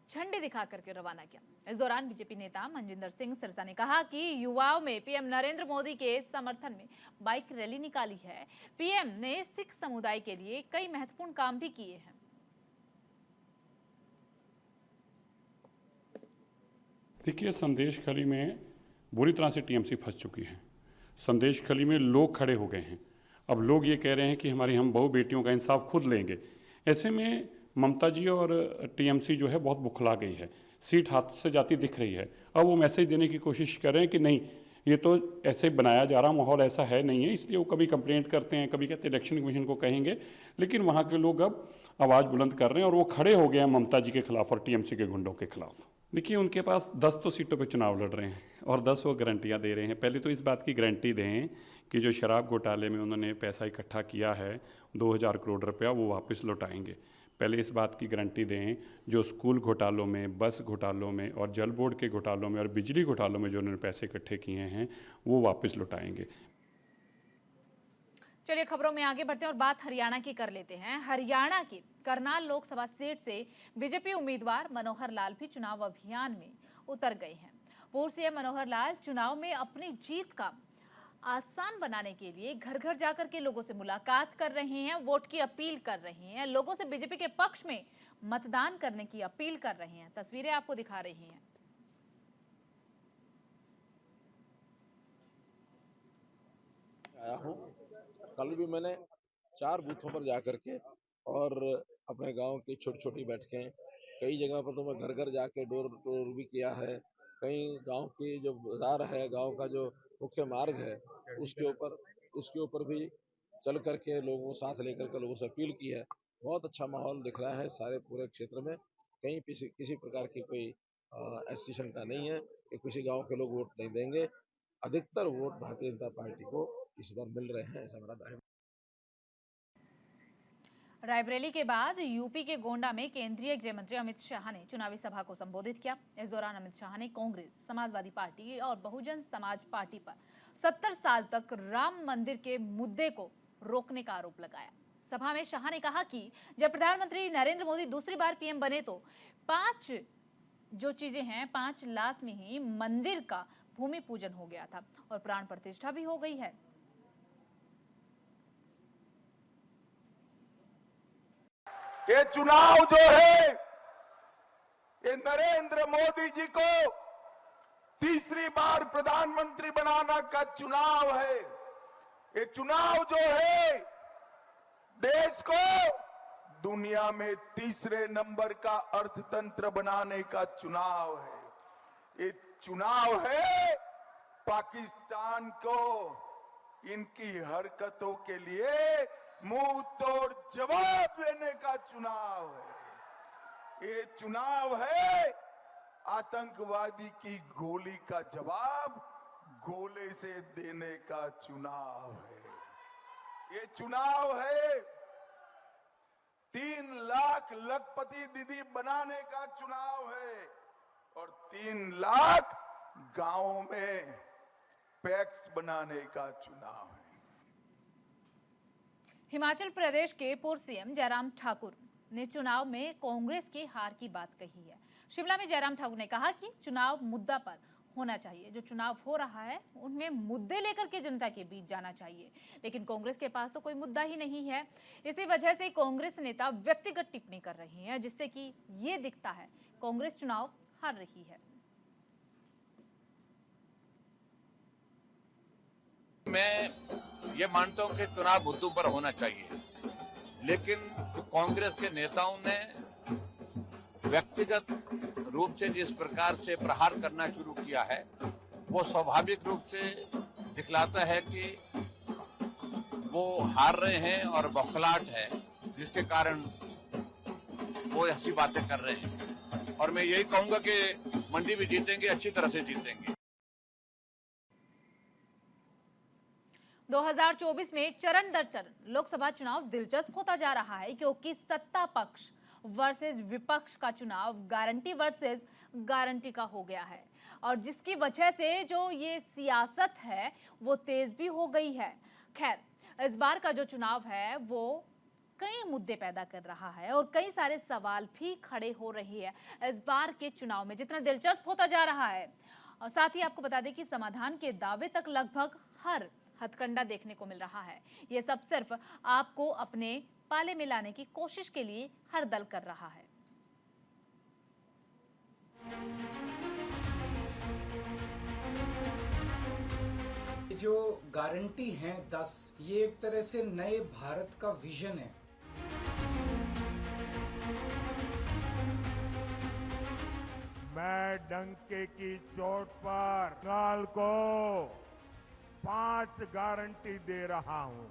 झंडे दिखा करके रवाना किया। इस दौरान बीजेपी नेता मनजिंदर सिंह सिरसा ने कहा कि युवाओं में पीएम नरेंद्र मोदी के समर्थन में बाइक रैली निकाली है। पीएम ने सिख समुदाय के लिए कई महत्वपूर्ण काम भी किए हैं। देखिए, संदेश खली में बुरी तरह से टीएमसी फंस चुकी है। संदेश खली में लोग खड़े हो गए हैं। अब लोग ये कह रहे हैं कि हमारी हम बहू बेटियों का इंसाफ खुद लेंगे। ऐसे में ममता जी और टीएमसी जो है बहुत बुखला गई है, सीट हाथ से जाती दिख रही है। अब वो मैसेज देने की कोशिश कर रहे हैं कि नहीं, ये तो ऐसे बनाया जा रहा, माहौल ऐसा है नहीं है, इसलिए वो कभी कंप्लेंट करते हैं, कभी कहते हैं इलेक्शन कमीशन को कहेंगे, लेकिन वहाँ के लोग अब आवाज़ बुलंद कर रहे हैं और वो खड़े हो गए हैं ममता जी के खिलाफ और टीएमसी के गुंडों के खिलाफ। देखिए, उनके पास 10 तो सीटों पे चुनाव लड़ रहे हैं और 10 वो गारंटियाँ दे रहे हैं। पहले तो इस बात की गारंटी दें कि जो शराब घोटाले में उन्होंने पैसा इकट्ठा किया है 2000 करोड़ रुपया, वो वापस लौटाएंगे। पहले इस बात की गारंटी दें जो स्कूल घोटालों में, बस घोटालों में और जल बोर्ड के घोटालों में और बिजली घोटालों में जो उन्होंने पैसे इकट्ठे किए हैं वो वापस लौटाएंगे। चलिए खबरों में आगे बढ़ते हैं और बात हरियाणा की कर लेते हैं। हरियाणा के करनाल लोकसभा सीट से बीजेपी उम्मीदवार मनोहर लाल भी चुनाव अभियान में उतर गए हैं। पूर्व सीएम मनोहर लाल चुनाव में अपनी जीत का आसान बनाने के लिए घर घर जाकर के लोगों से मुलाकात कर रहे हैं, वोट की अपील कर रहे हैं, लोगों से बीजेपी के पक्ष में मतदान करने की अपील कर रहे हैं। तस्वीरें आपको दिखा रही हैं। आया हूँ, कल भी मैंने 4 बूथों पर जाकर के और अपने गांव की छोटी छोटी बैठकें, कई जगह पर तो मैं घर घर जाके डोर टू डोर भी किया है। कई गांव की जो बाजार है, गांव का जो मुख्य मार्ग है, उसके ऊपर भी चल करके लोगों को साथ लेकर के लोगों से अपील की है। बहुत अच्छा माहौल दिख रहा है सारे पूरे क्षेत्र में। कहीं किसी प्रकार की कोई ऐसी शंका नहीं है कि किसी गांव के लोग वोट नहीं देंगे। अधिकतर वोट भारतीय जनता पार्टी को इस बार मिल रहे हैं, ऐसा मेरा दावा है। रायबरेली के बाद यूपी के गोंडा में केंद्रीय गृह मंत्री अमित शाह ने चुनावी सभा को संबोधित किया। इस दौरान अमित शाह ने कांग्रेस, समाजवादी पार्टी और बहुजन समाज पार्टी पर 70 साल तक राम मंदिर के मुद्दे को रोकने का आरोप लगाया। सभा में शाह ने कहा कि जब प्रधानमंत्री नरेंद्र मोदी दूसरी बार पीएम बने तो 5 जो चीजें हैं 5 लाख में ही मंदिर का भूमि पूजन हो गया था और प्राण प्रतिष्ठा भी हो गई है। ये चुनाव जो है ये नरेंद्र मोदी जी को तीसरी बार प्रधानमंत्री बनाना का चुनाव है। ये चुनाव जो है देश को दुनिया में तीसरे नंबर का अर्थतंत्र बनाने का चुनाव है। ये चुनाव है पाकिस्तान को इनकी हरकतों के लिए मुंह तोड़ जवाब देने का चुनाव है। ये चुनाव है आतंकवादी की गोली का जवाब गोले से देने का चुनाव है। ये चुनाव है 3 लाख लखपति दीदी बनाने का चुनाव है और 3 लाख गांवों में पैक्स बनाने का चुनाव है। हिमाचल प्रदेश के पूर्व सीएम जयराम ठाकुर ने चुनाव में कांग्रेस की हार की बात कही है। शिमला में जयराम ठाकुर ने कहा कि चुनाव मुद्दा पर होना चाहिए। जो चुनाव हो रहा है उनमें मुद्दे लेकर के जनता के बीच जाना चाहिए, लेकिन कांग्रेस के पास तो कोई मुद्दा ही नहीं है। इसी वजह से कांग्रेस नेता व्यक्तिगत टिप्पणी कर रहे हैं, जिससे कि ये दिखता है कांग्रेस चुनाव हार रही है। मैं ये मानता हूं कि चुनाव मुद्दों पर होना चाहिए, लेकिन जो कांग्रेस के नेताओं ने व्यक्तिगत रूप से जिस प्रकार से प्रहार करना शुरू किया है, वो स्वाभाविक रूप से दिखलाता है कि वो हार रहे हैं और बौखलाहट है, जिसके कारण वो ऐसी बातें कर रहे हैं। और मैं यही कहूंगा कि मंडी में जीतेंगे, अच्छी तरह से जीतेंगे। 2024 में चरण दर चरण लोकसभा चुनाव दिलचस्प होता जा रहा है, क्योंकि सत्ता पक्ष वर्सेस विपक्ष का चुनाव गारंटी वर्सेस गारंटी का हो गया है, और जिसकी वजह से जो ये सियासत है वो तेज भी हो गई है। खैर, इस बार का जो चुनाव है वो कई मुद्दे पैदा कर रहा है और कई सारे सवाल भी खड़े हो रहे हैं इस बार के चुनाव में, जितना दिलचस्प होता जा रहा है। और साथ ही आपको बता दें कि समाधान के दावे तक लगभग हर हथकंडा देखने को मिल रहा है। ये सब सिर्फ आपको अपने पाले में लाने की कोशिश के लिए हर दल कर रहा है। जो गारंटी हैं 10, ये एक तरह से नए भारत का विजन है। मैं डंके की चोट पर काल को 5 गारंटी दे रहा हूं।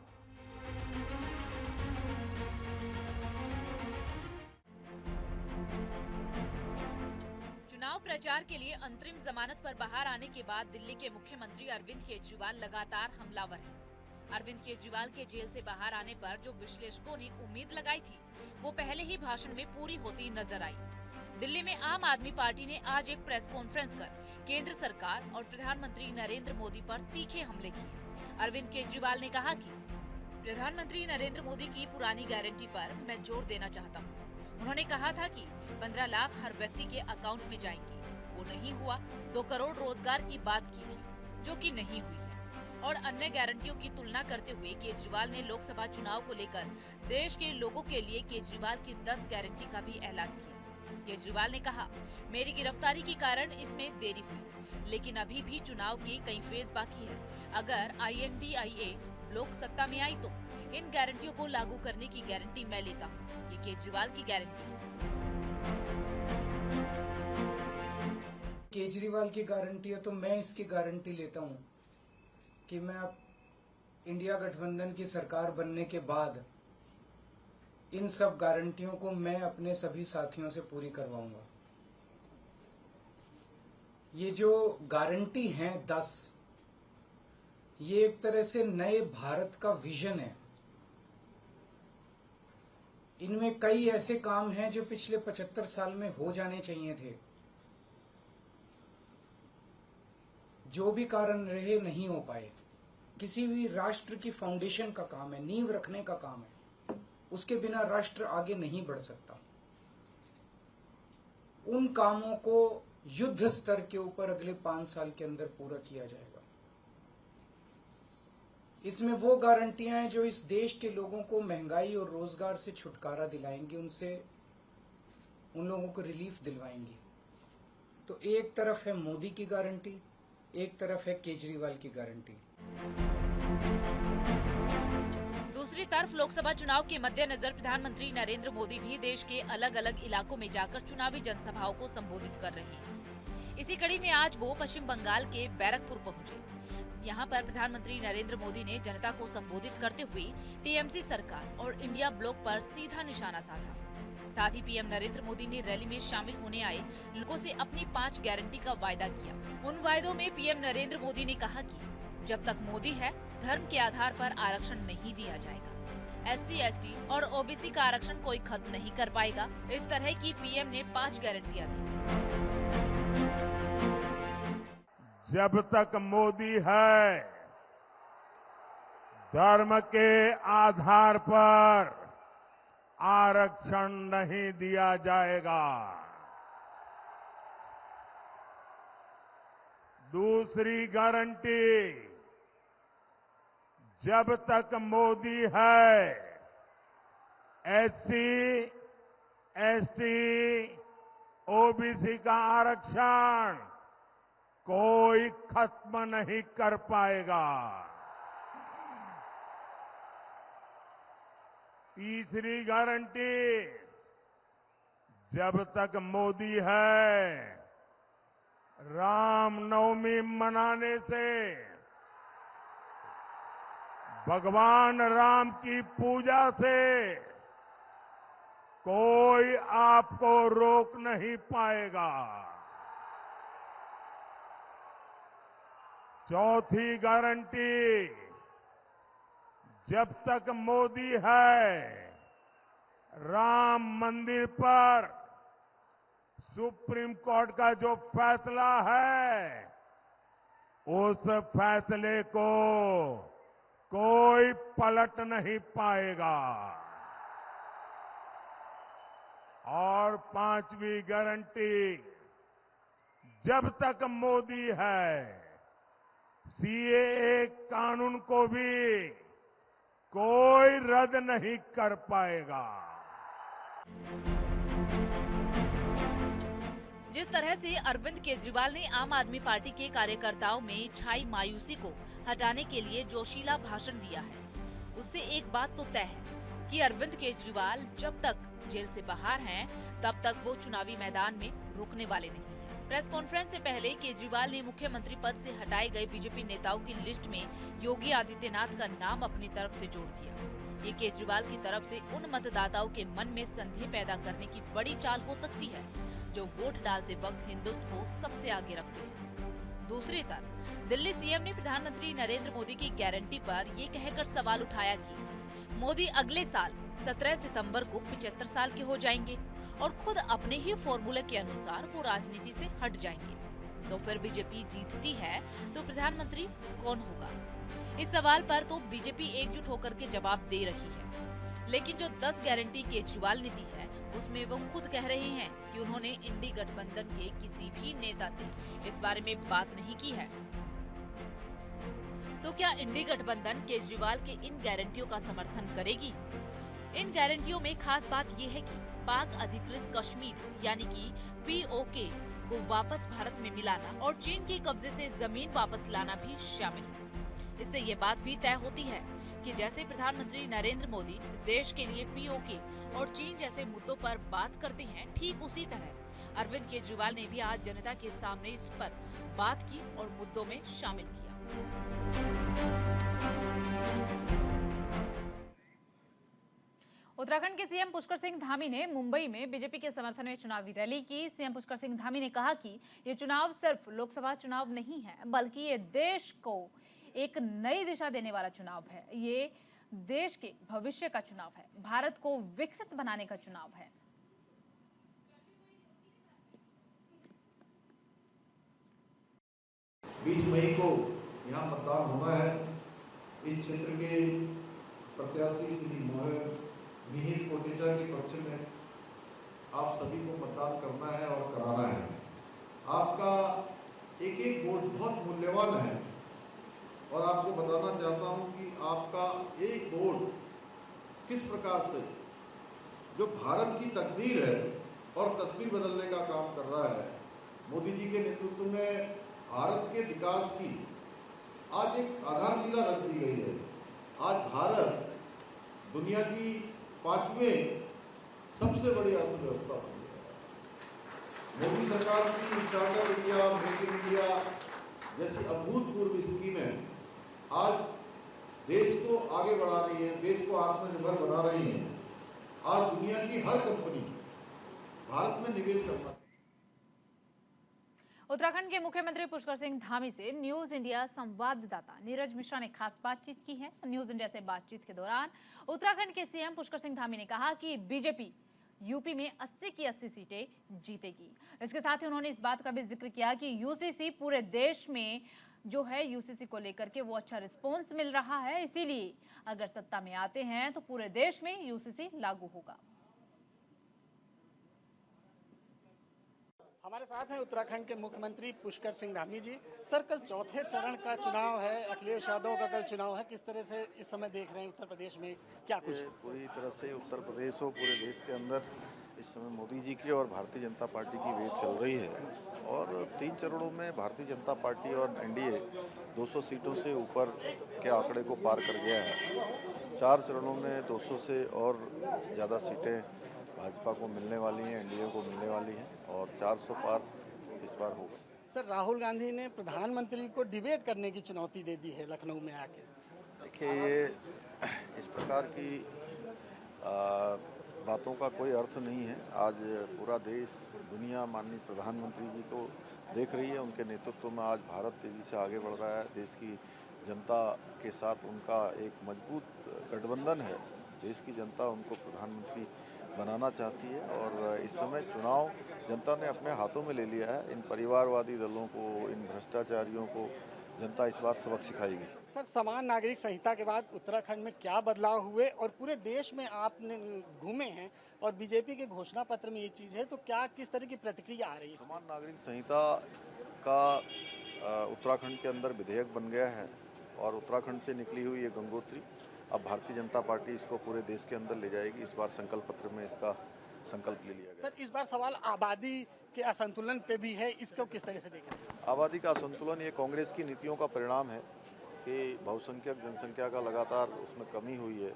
चुनाव प्रचार के लिए अंतरिम जमानत पर बाहर आने के बाद दिल्ली के मुख्यमंत्री अरविंद केजरीवाल लगातार हमलावर हैं। अरविंद केजरीवाल के जेल से बाहर आने पर जो विश्लेषकों ने उम्मीद लगाई थी, वो पहले ही भाषण में पूरी होती नजर आई। दिल्ली में आम आदमी पार्टी ने आज एक प्रेस कॉन्फ्रेंस कर केंद्र सरकार और प्रधानमंत्री नरेंद्र मोदी पर तीखे हमले किए। अरविंद केजरीवाल ने कहा कि प्रधानमंत्री नरेंद्र मोदी की पुरानी गारंटी पर मैं जोर देना चाहता हूँ। उन्होंने कहा था कि 15 लाख हर व्यक्ति के अकाउंट में जाएंगे, वो नहीं हुआ। 2 करोड़ रोजगार की बात की थी, जो कि नहीं हुई है। और अन्य गारंटियों की तुलना करते हुए केजरीवाल ने लोकसभा चुनाव को लेकर देश के लोगों के लिए केजरीवाल की 10 गारंटी का भी ऐलान किया। केजरीवाल ने कहा, मेरी गिरफ्तारी के कारण इसमें देरी हुई, लेकिन अभी भी चुनाव के कई फेज बाकी है। अगर INDIA लोक सत्ता में आई तो इन गारंटियों को लागू करने की गारंटी मैं लेता हूँ। ये केजरीवाल की गारंटी। केजरीवाल की गारंटी है तो मैं इसकी गारंटी लेता हूँ कि मैं अब इंडिया गठबंधन की सरकार बनने के बाद इन सब गारंटियों को मैं अपने सभी साथियों से पूरी करवाऊंगा। ये जो गारंटी हैं 10, ये एक तरह से नए भारत का विजन है। इनमें कई ऐसे काम हैं जो पिछले 75 साल में हो जाने चाहिए थे, जो भी कारण रहे नहीं हो पाए। किसी भी राष्ट्र की फाउंडेशन का काम है, नींव रखने का काम है, उसके बिना राष्ट्र आगे नहीं बढ़ सकता। उन कामों को युद्ध स्तर के ऊपर अगले 5 साल के अंदर पूरा किया जाएगा। इसमें वो गारंटियां हैं जो इस देश के लोगों को महंगाई और रोजगार से छुटकारा दिलाएंगी, उनसे उन लोगों को रिलीफ दिलवाएंगी। तो एक तरफ है मोदी की गारंटी, एक तरफ है केजरीवाल की गारंटी। दूसरी तरफ लोकसभा चुनाव के मद्देनजर प्रधानमंत्री नरेंद्र मोदी भी देश के अलग अलग इलाकों में जाकर चुनावी जनसभाओं को संबोधित कर रहे हैं। इसी कड़ी में आज वो पश्चिम बंगाल के बैरकपुर पहुंचे। यहाँ पर प्रधानमंत्री नरेंद्र मोदी ने जनता को संबोधित करते हुए टीएमसी सरकार और इंडिया ब्लॉक पर सीधा निशाना साधा। साथ ही पीएम नरेंद्र मोदी ने रैली में शामिल होने आए लोगों से अपनी 5 गारंटी का वायदा किया। उन वायदों में पीएम नरेंद्र मोदी ने कहा कि जब तक मोदी है, धर्म के आधार पर आरक्षण नहीं दिया जाएगा। SC, ST और OBC का आरक्षण कोई खत्म नहीं कर पाएगा। इस तरह की पीएम ने 5 गारंटियां दी। जब तक मोदी है, धर्म के आधार पर आरक्षण नहीं दिया जाएगा। दूसरी गारंटी, जब तक मोदी है, एससी, एसटी, ओबीसी का आरक्षण कोई खत्म नहीं कर पाएगा। तीसरी गारंटी, जब तक मोदी है, रामनवमी मनाने से, भगवान राम की पूजा से कोई आपको रोक नहीं पाएगा। चौथी गारंटी, जब तक मोदी है, राम मंदिर पर सुप्रीम कोर्ट का जो फैसला है, उस फैसले को कोई पलट नहीं पाएगा। और पांचवी गारंटी, जब तक मोदी है, सीएए कानून को भी कोई रद्द नहीं कर पाएगा। जिस तरह से अरविंद केजरीवाल ने आम आदमी पार्टी के कार्यकर्ताओं में छाई मायूसी को हटाने के लिए जोशीला भाषण दिया है, उससे एक बात तो तय है कि अरविंद केजरीवाल जब तक जेल से बाहर हैं, तब तक वो चुनावी मैदान में रुकने वाले नहीं हैं। प्रेस कॉन्फ्रेंस से पहले केजरीवाल ने मुख्यमंत्री पद से हटाए गए बीजेपी नेताओं की लिस्ट में योगी आदित्यनाथ का नाम अपनी तरफ से जोड़ दिया। ये केजरीवाल की तरफ से उन मतदाताओं के मन में संदेह पैदा करने की बड़ी चाल हो सकती है जो वोट डालते वक्त हिंदुत्व को सबसे आगे रखते हैं। दूसरी तरफ दिल्ली सीएम ने प्रधानमंत्री नरेंद्र मोदी की गारंटी पर ये कहकर सवाल उठाया कि मोदी अगले साल 17 सितंबर को 75 साल के हो जाएंगे और खुद अपने ही फॉर्मूले के अनुसार वो राजनीति से हट जाएंगे। तो फिर बीजेपी जीतती है तो प्रधानमंत्री कौन होगा? इस सवाल पर तो बीजेपी एकजुट होकर के जवाब दे रही है, लेकिन जो 10 गारंटी केजरीवाल ने दी है उसमें वो खुद कह रहे हैं कि उन्होंने इंडी गठबंधन के किसी भी नेता से इस बारे में बात नहीं की है। तो क्या इंडी गठबंधन केजरीवाल के इन गारंटियों का समर्थन करेगी? इन गारंटियों में खास बात यह है कि पाक अधिकृत कश्मीर यानी कि पीओके को वापस भारत में मिलाना और चीन के कब्जे से जमीन वापस लाना भी शामिल है। इससे ये बात भी तय होती है कि जैसे प्रधानमंत्री नरेंद्र मोदी देश के लिए पीओके और चीन जैसे मुद्दों पर बात करते हैं, ठीक उसी तरह अरविंद केजरीवाल ने भी आज जनता के सामने इस पर बात की और मुद्दों में शामिल किया। उत्तराखंड के सीएम पुष्कर सिंह धामी ने मुंबई में बीजेपी के समर्थन में चुनावी रैली की। सीएम पुष्कर सिंह धामी ने कहा कि ये चुनाव सिर्फ लोकसभा चुनाव नहीं है, बल्कि ये देश को एक नई दिशा देने वाला चुनाव है। ये देश के भविष्य का चुनाव है, भारत को विकसित बनाने का चुनाव है। 20 मई को यहाँ मतदान होना है। इस क्षेत्र के प्रत्याशी श्री मिहिर कोटेचा के पक्ष में आप सभी को मतदान करना है और कराना है। आपका एक एक वोट बहुत मूल्यवान है और आपको बताना चाहता हूं कि आपका एक वोट किस प्रकार से जो भारत की तकदीर है और तस्वीर बदलने का काम कर रहा है। मोदी जी के नेतृत्व में भारत के विकास की आज एक आधारशिला रख दी गई है। आज भारत दुनिया की 5वें सबसे बड़ी अर्थव्यवस्था बन गया है। मोदी सरकार की startup India, make in India जैसी अभूतपूर्व स्कीमें आज देश को आगे बढ़ा रही है, देश को आत्मनिर्भर बना रही है। आज दुनिया की हर कंपनी भारत में निवेश करना। उत्तराखंड के मुख्यमंत्री पुष्कर सिंह धामी से न्यूज इंडिया संवाददाता नीरज मिश्रा ने खास बातचीत की है। न्यूज इंडिया से बातचीत के दौरान उत्तराखंड के सीएम पुष्कर सिंह धामी ने कहा कि बीजेपी यूपी में 80 की 80 सीटें जीतेगी। इसके साथ ही उन्होंने इस बात का भी जिक्र किया कि यूसीसी पूरे देश में जो है यूसीसी को लेकर के वो अच्छा रिस्पॉन्स मिल रहा है, इसीलिए अगर सत्ता में आते हैं तो पूरे देश में यूसीसी लागू होगा। हमारे साथ हैं उत्तराखंड के मुख्यमंत्री पुष्कर सिंह धामी जी। सर, कल चौथे चरण का चुनाव है, अखिलेश यादव का कल चुनाव है, किस तरह से इस समय देख रहे हैं उत्तर प्रदेश में, क्या कुछ? पूरी तरह से उत्तर प्रदेश और पूरे देश के अंदर इस समय मोदी जी की और भारतीय जनता पार्टी की वेव चल रही है और 3 चरणों में भारतीय जनता पार्टी और एनडीए 200 सीटों से ऊपर के आंकड़े को पार कर गया है। 4 चरणों में 200 से और ज़्यादा सीटें भाजपा को मिलने वाली हैं, एनडीए को मिलने वाली हैं और 400 पार इस बार होगा। सर, राहुल गांधी ने प्रधानमंत्री को डिबेट करने की चुनौती दे दी है लखनऊ में आके। देखिए, ये इस प्रकार की बातों का कोई अर्थ नहीं है। आज पूरा देश, दुनिया माननीय प्रधानमंत्री जी को देख रही है। उनके नेतृत्व में आज भारत तेजी से आगे बढ़ रहा है। देश की जनता के साथ उनका एक मजबूत गठबंधन है। देश की जनता उनको प्रधानमंत्री बनाना चाहती है और इस समय चुनाव जनता ने अपने हाथों में ले लिया है। इन परिवारवादी दलों को, इन भ्रष्टाचारियों को जनता इस बार सबक सिखाएगी। सर, समान नागरिक संहिता के बाद उत्तराखंड में क्या बदलाव हुए और पूरे देश में आपने घूमे हैं और बीजेपी के घोषणा पत्र में ये चीज़ है, तो क्या किस तरह की प्रतिक्रिया आ रही है? समान नागरिक संहिता का उत्तराखंड के अंदर विधेयक बन गया है और उत्तराखंड से निकली हुई ये गंगोत्री अब भारतीय जनता पार्टी इसको पूरे देश के अंदर ले जाएगी। इस बार संकल्प पत्र में इसका संकल्प ले लिया गया। सर, इस बार सवाल आबादी के असंतुलन पे भी है, इसको किस तरह से देखें? आबादी का असंतुलन ये कांग्रेस की नीतियों का परिणाम है कि बहुसंख्यक जनसंख्या का लगातार उसमें कमी हुई है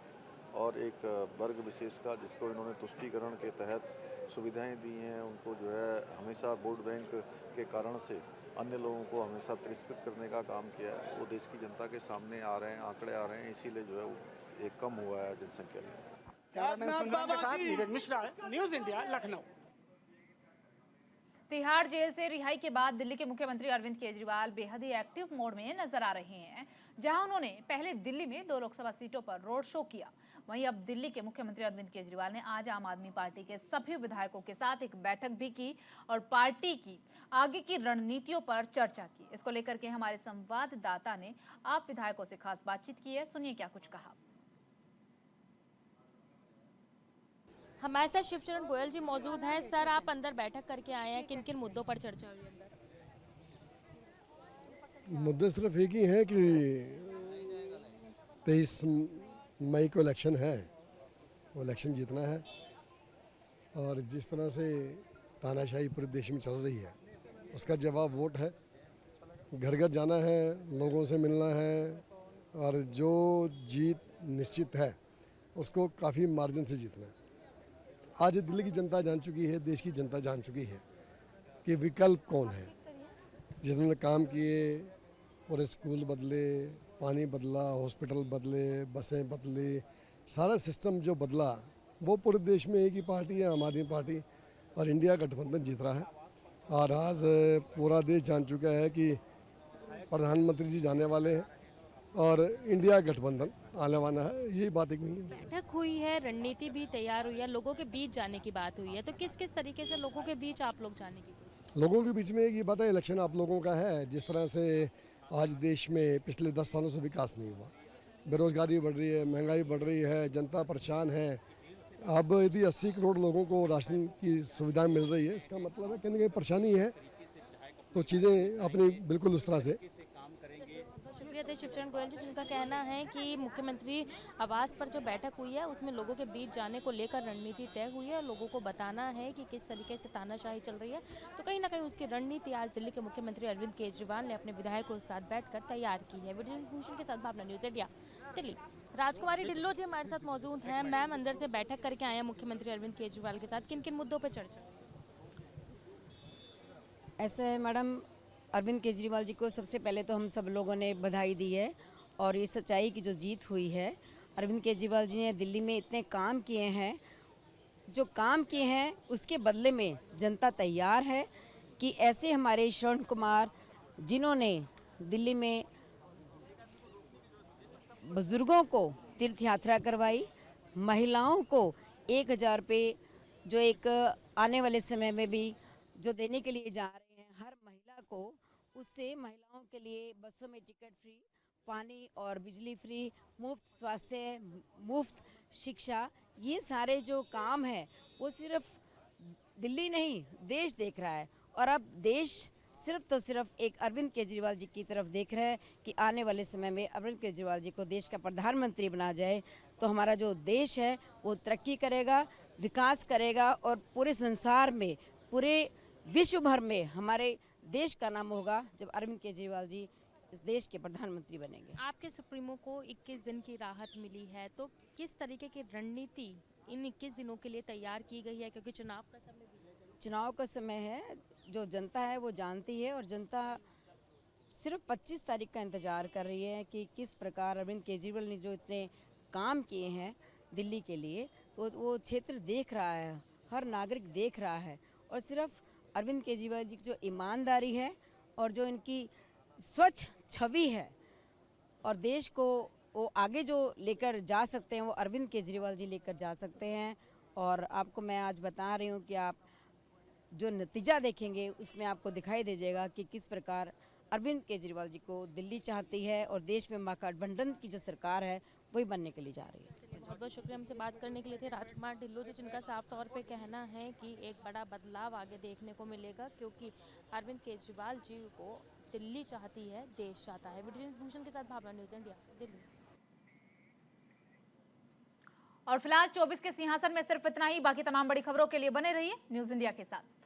और एक वर्ग विशेष का, जिसको इन्होंने तुष्टीकरण के तहत सुविधाएं दी हैं, उनको जो है हमेशा वोट बैंक के कारण से अन्य लोगों को हमेशा तिरस्कृत करने का काम किया है। वो देश की जनता के सामने आ रहे हैं, आंकड़े आ रहे हैं, इसीलिए जो है वो एक कम हुआ है जनसंख्या में। कैमरामैन सुंदर के साथ Neeraj Mishra, news India, Lucknow. Tihar jail से रिहाई के बाद दिल्ली के मुख्यमंत्री अरविंद केजरीवाल बेहद ही एक्टिव मोड में नजर आ रहे हैं। जहां उन्होंने पहले दिल्ली में 2 लोकसभा सीटों पर रोड शो किया, वहीं अब दिल्ली के मुख्यमंत्री अरविंद केजरीवाल ने आज आम आदमी पार्टी के सभी विधायकों के साथ एक बैठक भी की और पार्टी की आगे की रणनीतियों पर चर्चा की। इसको लेकर के हमारे संवाददाता ने आप विधायकों से खास बातचीत की है, सुनिए क्या कुछ कहा। हमारे साथ शिवचरण गोयल जी मौजूद हैं। सर, आप अंदर बैठक करके आए हैं, किन किन मुद्दों पर चर्चा हुई अंदर? मुद्दे सिर्फ एक ही हैं कि 23 मई को इलेक्शन है, वो इलेक्शन जीतना है और जिस तरह से तानाशाही पूरे देश में चल रही है उसका जवाब वोट है। घर घर जाना है, लोगों से मिलना है और जो जीत निश्चित है उसको काफ़ी मार्जिन से जीतना है। आज दिल्ली की जनता जान चुकी है, देश की जनता जान चुकी है कि विकल्प कौन है। जिन्होंने काम किए, पूरे स्कूल बदले, पानी बदला, हॉस्पिटल बदले, बसें बदली, सारा सिस्टम जो बदला वो पूरे देश में एक ही पार्टी है, आम आदमी पार्टी, और इंडिया गठबंधन जीत रहा है। और आज पूरा देश जान चुका है कि प्रधानमंत्री जी जाने वाले हैं और इंडिया गठबंधन आने वाला है, यही बात एक नहीं है। बैठक हुई है, रणनीति भी तैयार हुई है, लोगों के बीच जाने की बात हुई है, तो किस किस तरीके से लोगों के बीच आप लोग जाने की? लोगों के बीच में एक ही बात है, इलेक्शन आप लोगों का है। जिस तरह से आज देश में पिछले 10 सालों से विकास नहीं हुआ, बेरोजगारी बढ़ रही है, महंगाई बढ़ रही है, जनता परेशान है। अब यदि 80 करोड़ लोगों को राशन की सुविधाएं मिल रही है, इसका मतलब है कहीं ना कहीं परेशानी है, तो चीज़ें अपनी बिल्कुल उस तरह से। शिवचरण गोयल जी, जिनका कहना है कि मुख्यमंत्री आवास पर जो बैठक हुई है उसमें लोगों के बीच जाने को लेकर रणनीति तय हुई है और लोगों को बताना है कि किस तरीके से तानाशाही चल रही है, तो कहीं ना कहीं उसकी रणनीति आज दिल्ली के मुख्यमंत्री अरविंद केजरीवाल ने अपने विधायकों के साथ बैठकर तैयार की है। वीडियो भूषण के साथ भावना, न्यूज़ इंडिया, दिल्ली। राजकुमारी ढिल्लो जी हमारे साथ मौजूद हैं। मैम, अंदर से बैठक करके आए हैं मुख्यमंत्री अरविंद केजरीवाल के साथ, किन किन मुद्दों पर चर्चा? ऐसा है मैडम, अरविंद केजरीवाल जी को सबसे पहले तो हम सब लोगों ने बधाई दी है और ये सच्चाई की जो जीत हुई है। अरविंद केजरीवाल जी ने दिल्ली में इतने काम किए हैं, जो काम किए हैं उसके बदले में जनता तैयार है कि ऐसे हमारे श्रवण कुमार, जिन्होंने दिल्ली में बुजुर्गों को तीर्थ यात्रा करवाई, महिलाओं को 1000 रुपये जो एक आने वाले समय में भी जो देने के लिए जा रहे हैं हर महिला को, उससे महिलाओं के लिए बसों में टिकट फ्री, पानी और बिजली फ्री, मुफ्त स्वास्थ्य, मुफ्त शिक्षा, ये सारे जो काम है वो सिर्फ दिल्ली नहीं देश देख रहा है और अब देश सिर्फ तो सिर्फ एक अरविंद केजरीवाल जी की तरफ देख रहा है कि आने वाले समय में अरविंद केजरीवाल जी को देश का प्रधानमंत्री बना जाए तो हमारा जो देश है वो तरक्की करेगा, विकास करेगा और पूरे संसार में, पूरे विश्व भर में हमारे देश का नाम होगा जब अरविंद केजरीवाल जी इस देश के प्रधानमंत्री बनेंगे। आपके सुप्रीमो को 21 दिन की राहत मिली है, तो किस तरीके की रणनीति इन 21 दिनों के लिए तैयार की गई है, क्योंकि चुनाव का समय भी है? चुनाव का समय है, जो जनता है वो जानती है और जनता सिर्फ 25 तारीख का इंतज़ार कर रही है कि किस प्रकार अरविंद केजरीवाल ने जो इतने काम किए हैं दिल्ली के लिए, तो वो क्षेत्र देख रहा है, हर नागरिक देख रहा है। और सिर्फ अरविंद केजरीवाल जी की जो ईमानदारी है और जो इनकी स्वच्छ छवि है और देश को वो आगे जो लेकर जा सकते हैं वो अरविंद केजरीवाल जी लेकर जा सकते हैं। और आपको मैं आज बता रही हूँ कि आप जो नतीजा देखेंगे उसमें आपको दिखाई दे जाएगा कि किस प्रकार अरविंद केजरीवाल जी को दिल्ली चाहती है और देश में महागठबंधन की जो सरकार है वही बनने के लिए जा रही है। बहुत बहुत शुक्रिया हमसे बात करने के लिए थे राजकुमार ढिल्लों जी, जिनका साफ तौर पे कहना है कि एक बड़ा बदलाव आगे देखने को मिलेगा, क्योंकि अरविंद केजरीवाल जी को दिल्ली चाहती है, देश चाहता है। वीडियो भूषण के साथ भावना, न्यूज़ इंडिया, दिल्ली। और फिलहाल 24 के सिंहासन में सिर्फ इतना ही। बाकी तमाम बड़ी खबरों के लिए बने रहिए न्यूज़ इंडिया के साथ।